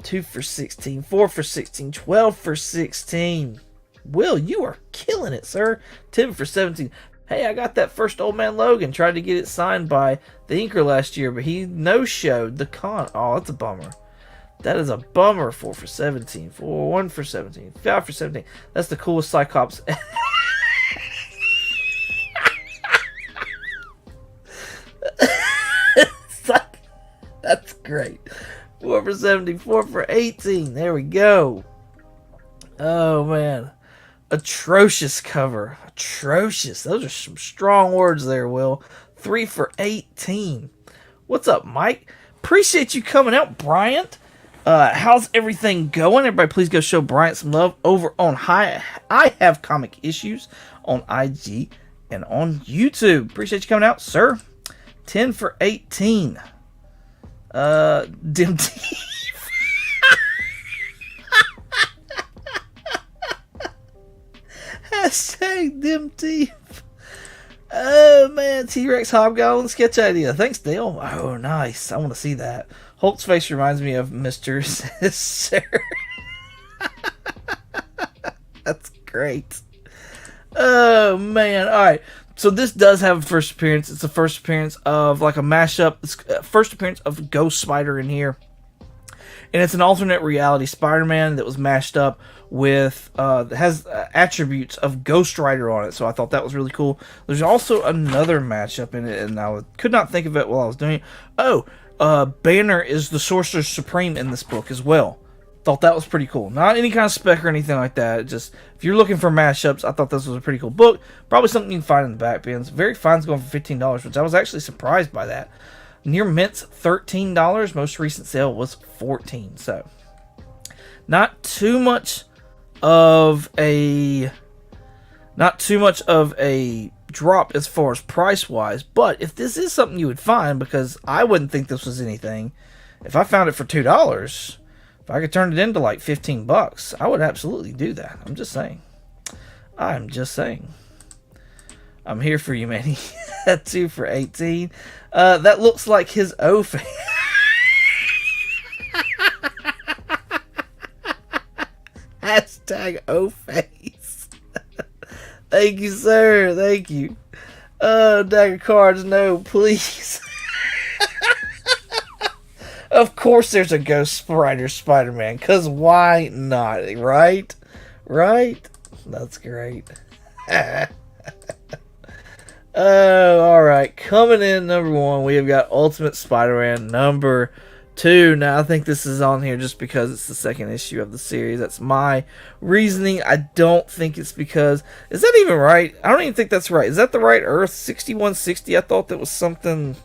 2 for 16, 4 for 16, 12 for 16. Will, you are killing it, sir. 10 for 17. Hey, I got that first Old Man Logan. Tried to get it signed by the inker last year, but he no-showed the con. Oh, that's a bummer. That is a bummer. 4 for 17. 1 for 17. 5 for 17. That's the coolest Cyclops. That's great. 4 for 17. 4 for 18. There we go. Oh, man. Atrocious cover. Atrocious. Those are some strong words there, Will. 3 for 18. What's up, Mike? Appreciate you coming out, Bryant. How's everything going? Everybody, please go show Bryant some love over on I Have Comic Issues on IG and on YouTube. Appreciate you coming out, sir. 10 for 18. Dim Teeth. Hashtag Dim Teeth. Oh man, T-Rex Hobgoblin sketch idea. Thanks, Dale. Oh, nice. I want to see that. Hulk's face reminds me of Mr. Sir. That's great. Oh man. All right. So this does have a first appearance. It's the first appearance of like a mashup. It's first appearance of Ghost Spider in here. And it's an alternate reality Spider-Man that was mashed up with, has attributes of Ghost Rider on it. So I thought that was really cool. There's also another matchup in it, and I could not think of it while I was doing it. Oh, Banner is the Sorcerer Supreme in this book as well. Thought that was pretty cool. Not any kind of spec or anything like that. Just, if you're looking for mashups, I thought this was a pretty cool book. Probably something you can find in the back bins. Very Fine's going for $15, which I was actually surprised by that. Near Mint's $13. Most recent sale was $14. So, not too much of a drop as far as price wise. But if this is something you would find, because I wouldn't think this was anything, if I found it for $2, if I could turn it into like $15, I would absolutely do that. I'm just saying. I'm here for you, Manny. 2 for $18. That looks like his O face. Hashtag O face. Thank you, sir. Thank you. Dagger cards, no, please. Of course there's a Ghost Rider Spider-Man, because why not, right? Right? That's great. Oh, alright. Coming in number 1, we have got Ultimate Spider-Man number 2. Now, I think this is on here just because it's the second issue of the series. That's my reasoning. I don't think it's because... Is that even right? I don't even think that's right. Is that the right Earth? 6160? I thought that was something...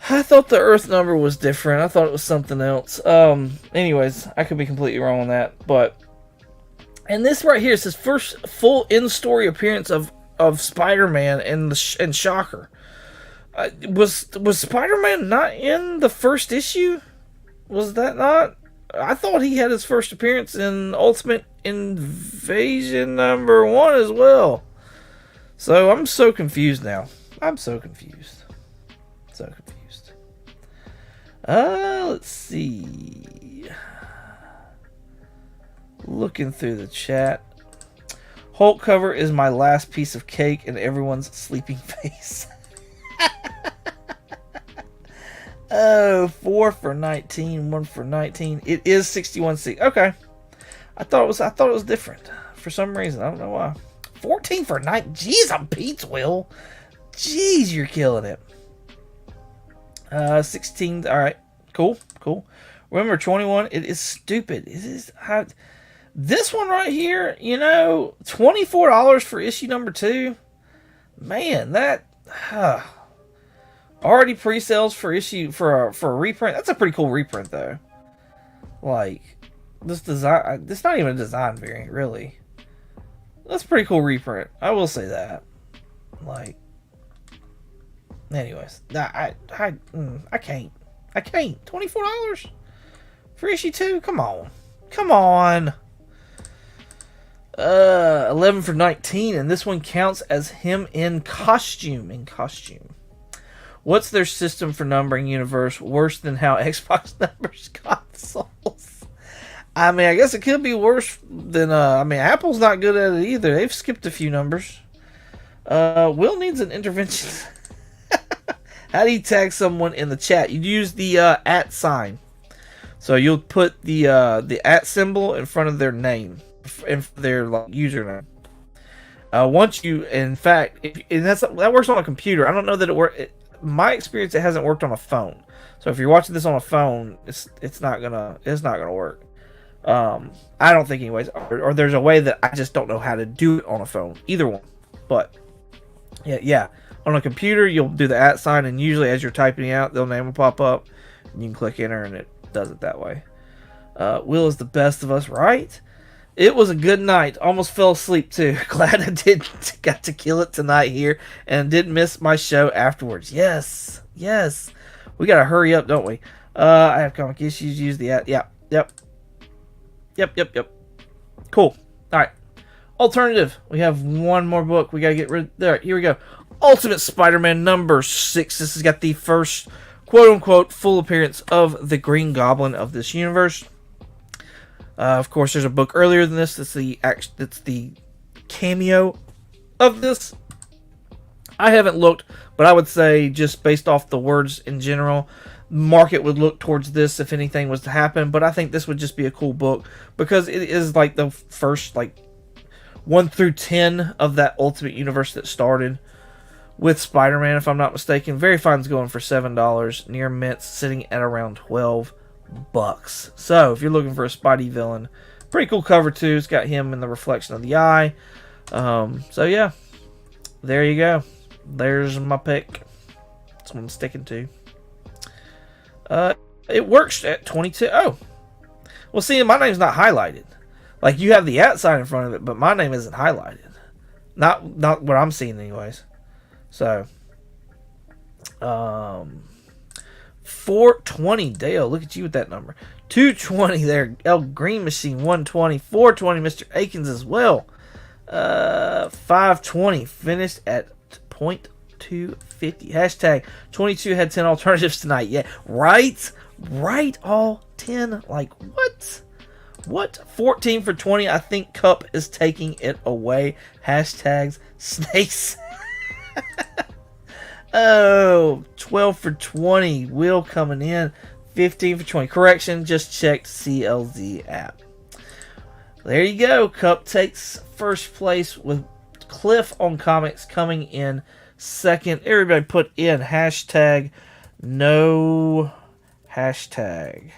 I thought the Earth number was different. I thought it was something else. Anyways, I could be completely wrong on that. But... And this right here is his first full in-story appearance of Spider-Man and Shocker. Was Spider-Man not in the first issue? Was that not? I thought he had his first appearance in Ultimate Invasion number 1 as well. So I'm so confused now. I'm so confused. So confused. Let's see. Looking through the chat. Hulk cover is my last piece of cake and everyone's sleeping face. Oh, 4 for 19, 1 for 19. It is 61C. Okay. I thought it was different for some reason. I don't know why. 14 for 9. Jeez, I'm Pete's Will. Jeez, you're killing it. 16. All right. Cool. Remember 21. It is stupid. It is. This one right here, you know, $24 for issue number 2. Man, that already pre-sales for issue for a reprint. That's a pretty cool reprint though. Like this design, it's not even a design variant really. That's a pretty cool reprint. I will say that. Like, anyways, I can't. $24 for issue 2. Come on. 11 for 19, and this one counts as him in costume. What's their system for numbering universe worse than how Xbox numbers consoles? I mean, I guess it could be worse than, Apple's not good at it either. They've skipped a few numbers. Will needs an intervention. How do you tag someone in the chat? You use the @ sign. So you'll put the @ symbol in front of their name, in their username. Once you, in fact, that works on a computer. I don't know that it works. My experience, it hasn't worked on a phone. So if you're watching this on a phone, it's not gonna work. I don't think, anyways. Or there's a way that I just don't know how to do it on a phone. Either one, but yeah. On a computer, you'll do the @ sign, and usually as you're typing out, their name will pop up, and you can click enter, and it does it that way. Will is the best of us, right? It was a good night. Almost fell asleep too. Glad I got to kill it tonight here, and didn't miss my show afterwards. Yes. We gotta hurry up, don't we? I have comic issues. Use the @ Yep. Cool. All right. Alternative, we have one more book. We got to get rid of. There, here we go. Ultimate Spider-Man number 6. This has got the first quote-unquote full appearance of the Green Goblin of this universe. Of course, there's a book earlier than this. That's the cameo of this. I haven't looked, but I would say just based off the words in general, market would look towards this if anything was to happen. But I think this would just be a cool book because it is like the first 1 through 10 of that Ultimate Universe that started with Spider-Man, if I'm not mistaken. Very Fine's going for $7. Near Mint's sitting at around $12. So if you're looking for a Spidey villain, pretty cool cover too. It's got him in the reflection of the eye. So yeah, there you go. There's my pick. That's what I'm sticking to. It works at 22. Oh, well, see, my name's not highlighted. Like, you have the @ sign in front of it, but my name isn't highlighted. Not what I'm seeing, anyways. So, 420, Dale. Look at you with that number. 220 there. El Green Machine, 120. 420, Mr. Akins as well. 520 finished at .250. Hashtag 22 had 10 alternatives tonight. Yeah, right, all 10. Like, what? 14 for 20. I think Cup is taking it away. Hashtags snakes. Oh, 12 for 20. Will coming in. 15 for 20. Correction, just checked CLZ app. There you go. Cup takes first place with Cliff on comics coming in second. Everybody put in hashtag no hashtag.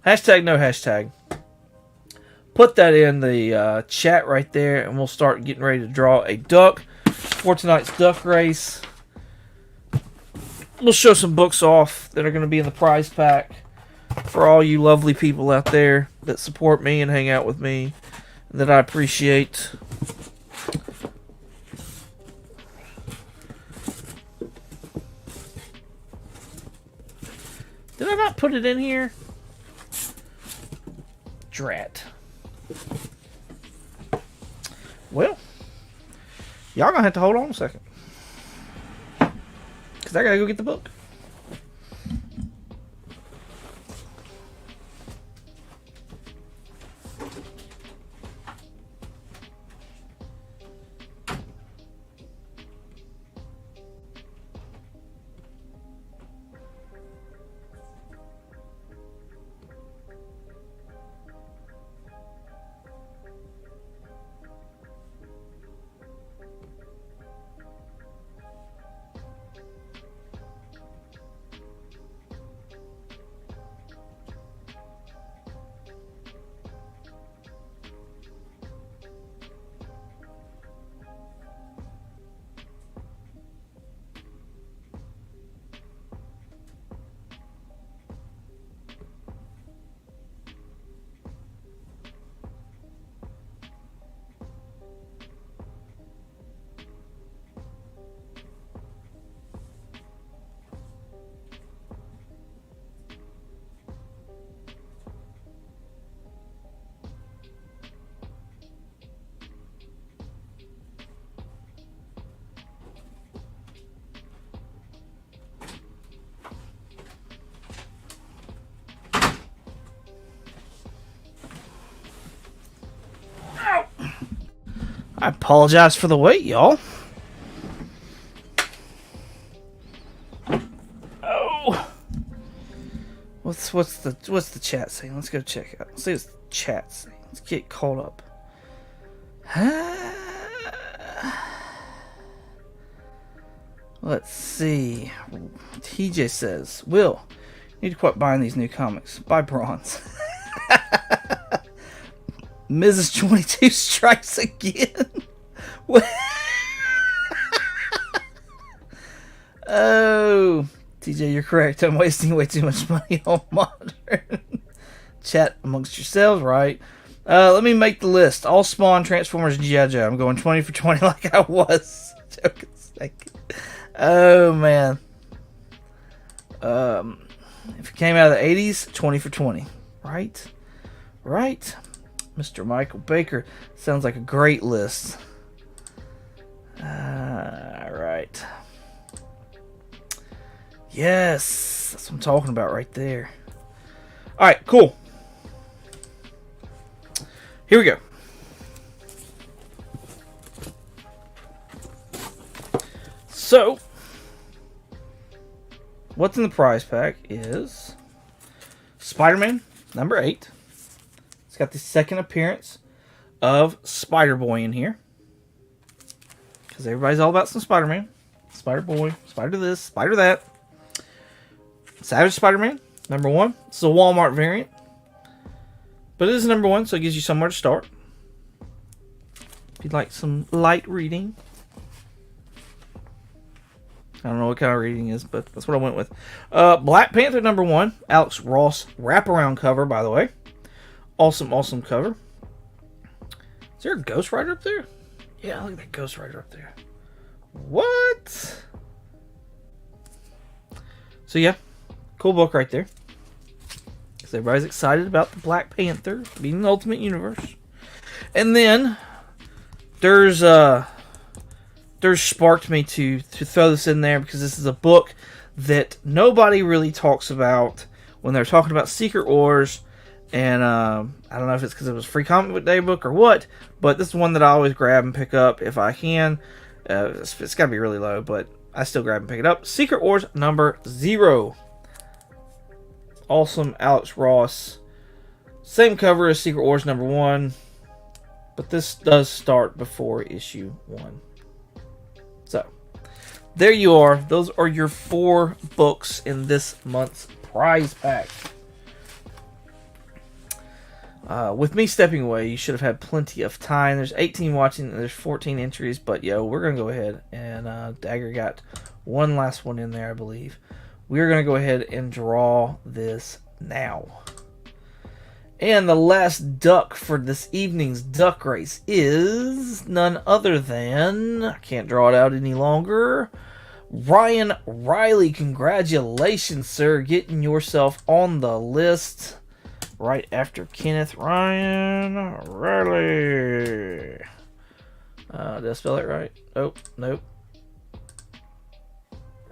Hashtag no hashtag. Put that in the chat right there, and we'll start getting ready to draw a duck for tonight's duck race. We'll show some books off that are going to be in the prize pack for all you lovely people out there that support me and hang out with me, that I appreciate. Did I not put it in here? Drat. Well, y'all gonna have to hold on a second, because I gotta go get the book. I apologize for the wait, y'all. Oh, what's the chat saying? Let's go check it out. Let's see what the chat's saying. Let's get caught up. Let's see. TJ says, Will, you need to quit buying these new comics. Buy Bronze. Mrs. 22 strikes again. Oh, TJ, you're correct. I'm wasting way too much money on modern. Chat amongst yourselves, right? Let me make the list. All Spawn, Transformers, and G.I. Joe. I'm going 20 for 20 like I was. Joking. Oh, man. If it came out of the 80s, 20 for 20. Right? Right? Mr. Michael Baker. Sounds like a great list. Alright. Yes! That's what I'm talking about right there. Alright, cool. Here we go. So, what's in the prize pack is Spider-Man number 8. It's got the second appearance of Spider-Boy in here. Because everybody's all about some Spider-Man. Spider-Boy, Spider this, Spider that. Savage Spider-Man, number 1. It's a Walmart variant. But it is number 1, so it gives you somewhere to start. If you'd like some light reading. I don't know what kind of reading is, but that's what I went with. Black Panther number 1. Alex Ross wraparound cover, by the way. Awesome, awesome cover. Is there a Ghost Rider up there? Yeah, look at that Ghost Rider up there. What? So yeah, cool book right there. Because everybody's excited about the Black Panther being the Ultimate Universe. And then there's sparked me to throw this in there because this is a book that nobody really talks about when they're talking about Secret Wars. And I don't know if it's because it was a free comic book day book or what, but this is one that I always grab and pick up if I can. It's got to be really low, but I still grab and pick it up. Secret Wars number 0. Awesome Alex Ross. Same cover as Secret Wars number 1, but this does start before issue 1. So, there you are. Those are your 4 books in this month's prize pack. With me stepping away, you should have had plenty of time. There's 18 watching, there's 14 entries, but yo, we're going to go ahead and Dagger got one last one in there, I believe. We're going to go ahead and draw this now. And the last duck for this evening's duck race is none other than, I can't draw it out any longer, Ryan Riley. Congratulations, sir, getting yourself on the list. Right after Kenneth. Ryan Riley. Did I spell it right? Oh, nope.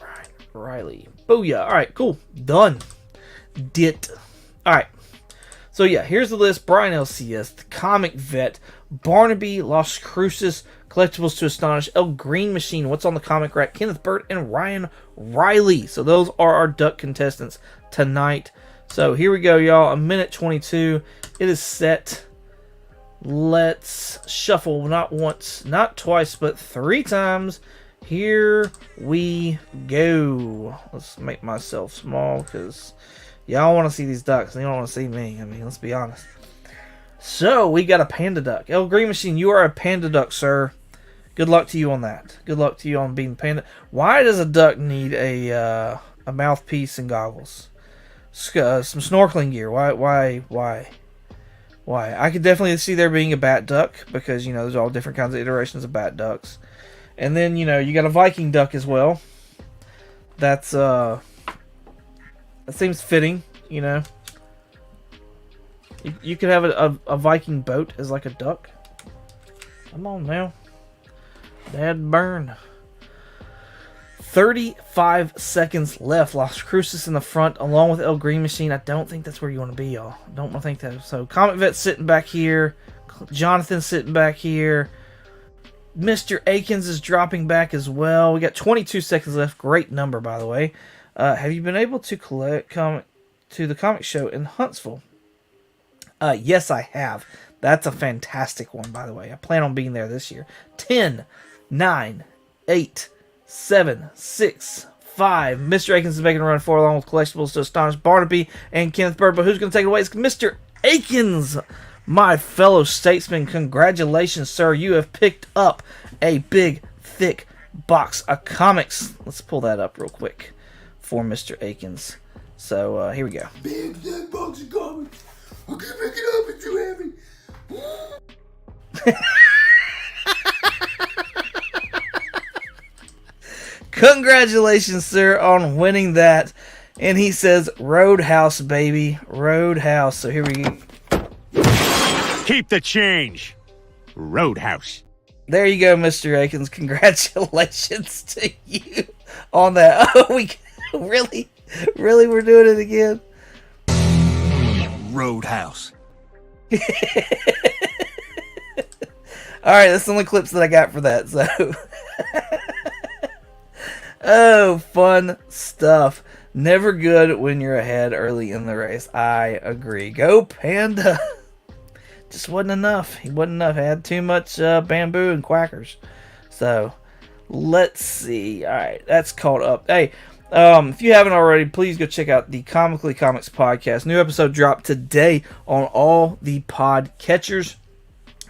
Ryan Riley. Booyah. Alright, cool. Done. Dit. Alright. So yeah, here's the list. Brian LCS, The Comic Vet, Barnaby, Las Cruces, Collectibles to Astonish, El Green Machine, What's on the Comic Rack, Kenneth Burt, and Ryan Riley. So those are our duck contestants tonight. So here we go, y'all. A minute 22. It is set. Let's shuffle not once, not twice, but 3 times. Here we go. Let's make myself small because y'all want to see these ducks and you don't want to see me. I mean, let's be honest. So we got a panda duck. El Green Machine, you are a panda duck, sir. Good luck to you on that. Good luck to you on being panda. Why does a duck need a mouthpiece and goggles? Some snorkeling gear. Why? I could definitely see there being a bat duck because, you know, there's all different kinds of iterations of bat ducks. And then, you know, you got a Viking duck as well. That seems fitting, you know. You could have a Viking boat as like a duck. Come on now. Dad burn. 35 seconds left. Las Cruces in the front, along with El Green Machine. I don't think that's where you want to be, y'all. I don't want to think that. So, Comic Vet sitting back here. Jonathan sitting back here. Mr. Akins is dropping back as well. We got 22 seconds left. Great number, by the way. Have you been able to come to the comic show in Huntsville? Yes, I have. That's a fantastic one, by the way. I plan on being there this year. 10, 9, 8, 7, 6, 5. Mr. Akins is making a run for along with Collectibles to Astonish, Barnaby, and Kenneth Bird. But who's going to take it away? It's Mr. Akins, my fellow statesman. Congratulations, sir. You have picked up a big, thick box of comics. Let's pull that up real quick for Mr. Akins. So, here we go. Big, thick box of comics. I can't pick it up. It's too heavy. Congratulations, sir, on winning that. And he says, Roadhouse, baby. Roadhouse. So here we go. Keep the change. Roadhouse. There you go, Mr. Akins. Congratulations to you on that. Oh, we really we're doing it again. Roadhouse. All right, that's the only clips that I got for that. So, oh, fun stuff. Never good when you're ahead early in the race. I agree. Go Panda. Just wasn't enough. He wasn't enough. Had too much bamboo and quackers. So, let's see. All right, that's caught up. Hey, if you haven't already, please go check out the Comically Comics podcast. New episode dropped today on all the pod catchers.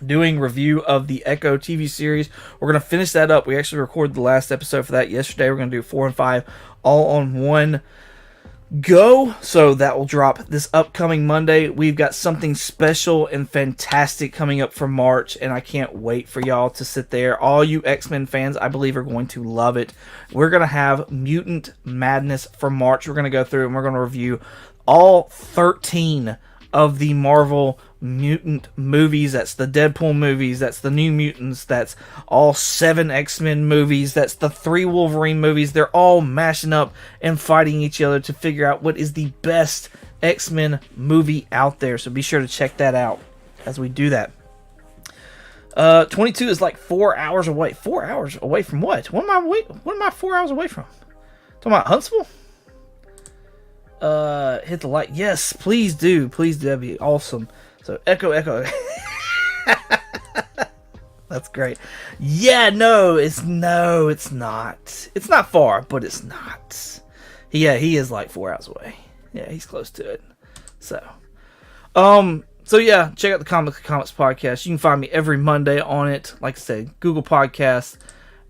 Doing review of the Echo TV series. We're going to finish that up. We actually recorded the last episode for that yesterday. We're going to do 4 and 5 all on one go. So that will drop this upcoming Monday. We've got something special and fantastic coming up for March, and I can't wait for y'all to sit there. All you X-Men fans, I believe, are going to love it. We're going to have Mutant Madness for March. We're going to go through and we're going to review all 13 of the Marvel mutant movies. That's the Deadpool movies, that's the New Mutants, that's all 7 X-Men movies, that's the 3 Wolverine movies. They're all mashing up and fighting each other to figure out what is the best X-Men movie out there. So be sure to check that out as we do that. 22 is like 4 hours away. 4 hours away from what? What am I 4 hours away from? Talking about Huntsville? Hit the like. Yes, please do. Please do. That'd be awesome. So Echo. That's great. Yeah, it's not. It's not far, but it's not. Yeah, he is like 4 hours away. Yeah, he's close to it. So yeah, check out the Comics podcast. You can find me every Monday on it. Like I said, Google Podcasts,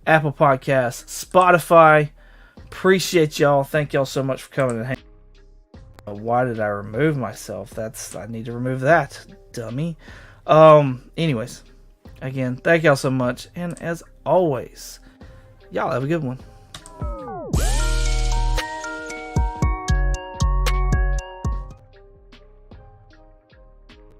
Apple Podcasts, Spotify. Appreciate y'all. Thank y'all so much for coming and hanging. Why did I remove myself? I need to remove that, dummy. Anyways, again, thank y'all so much, and as always, y'all have a good one.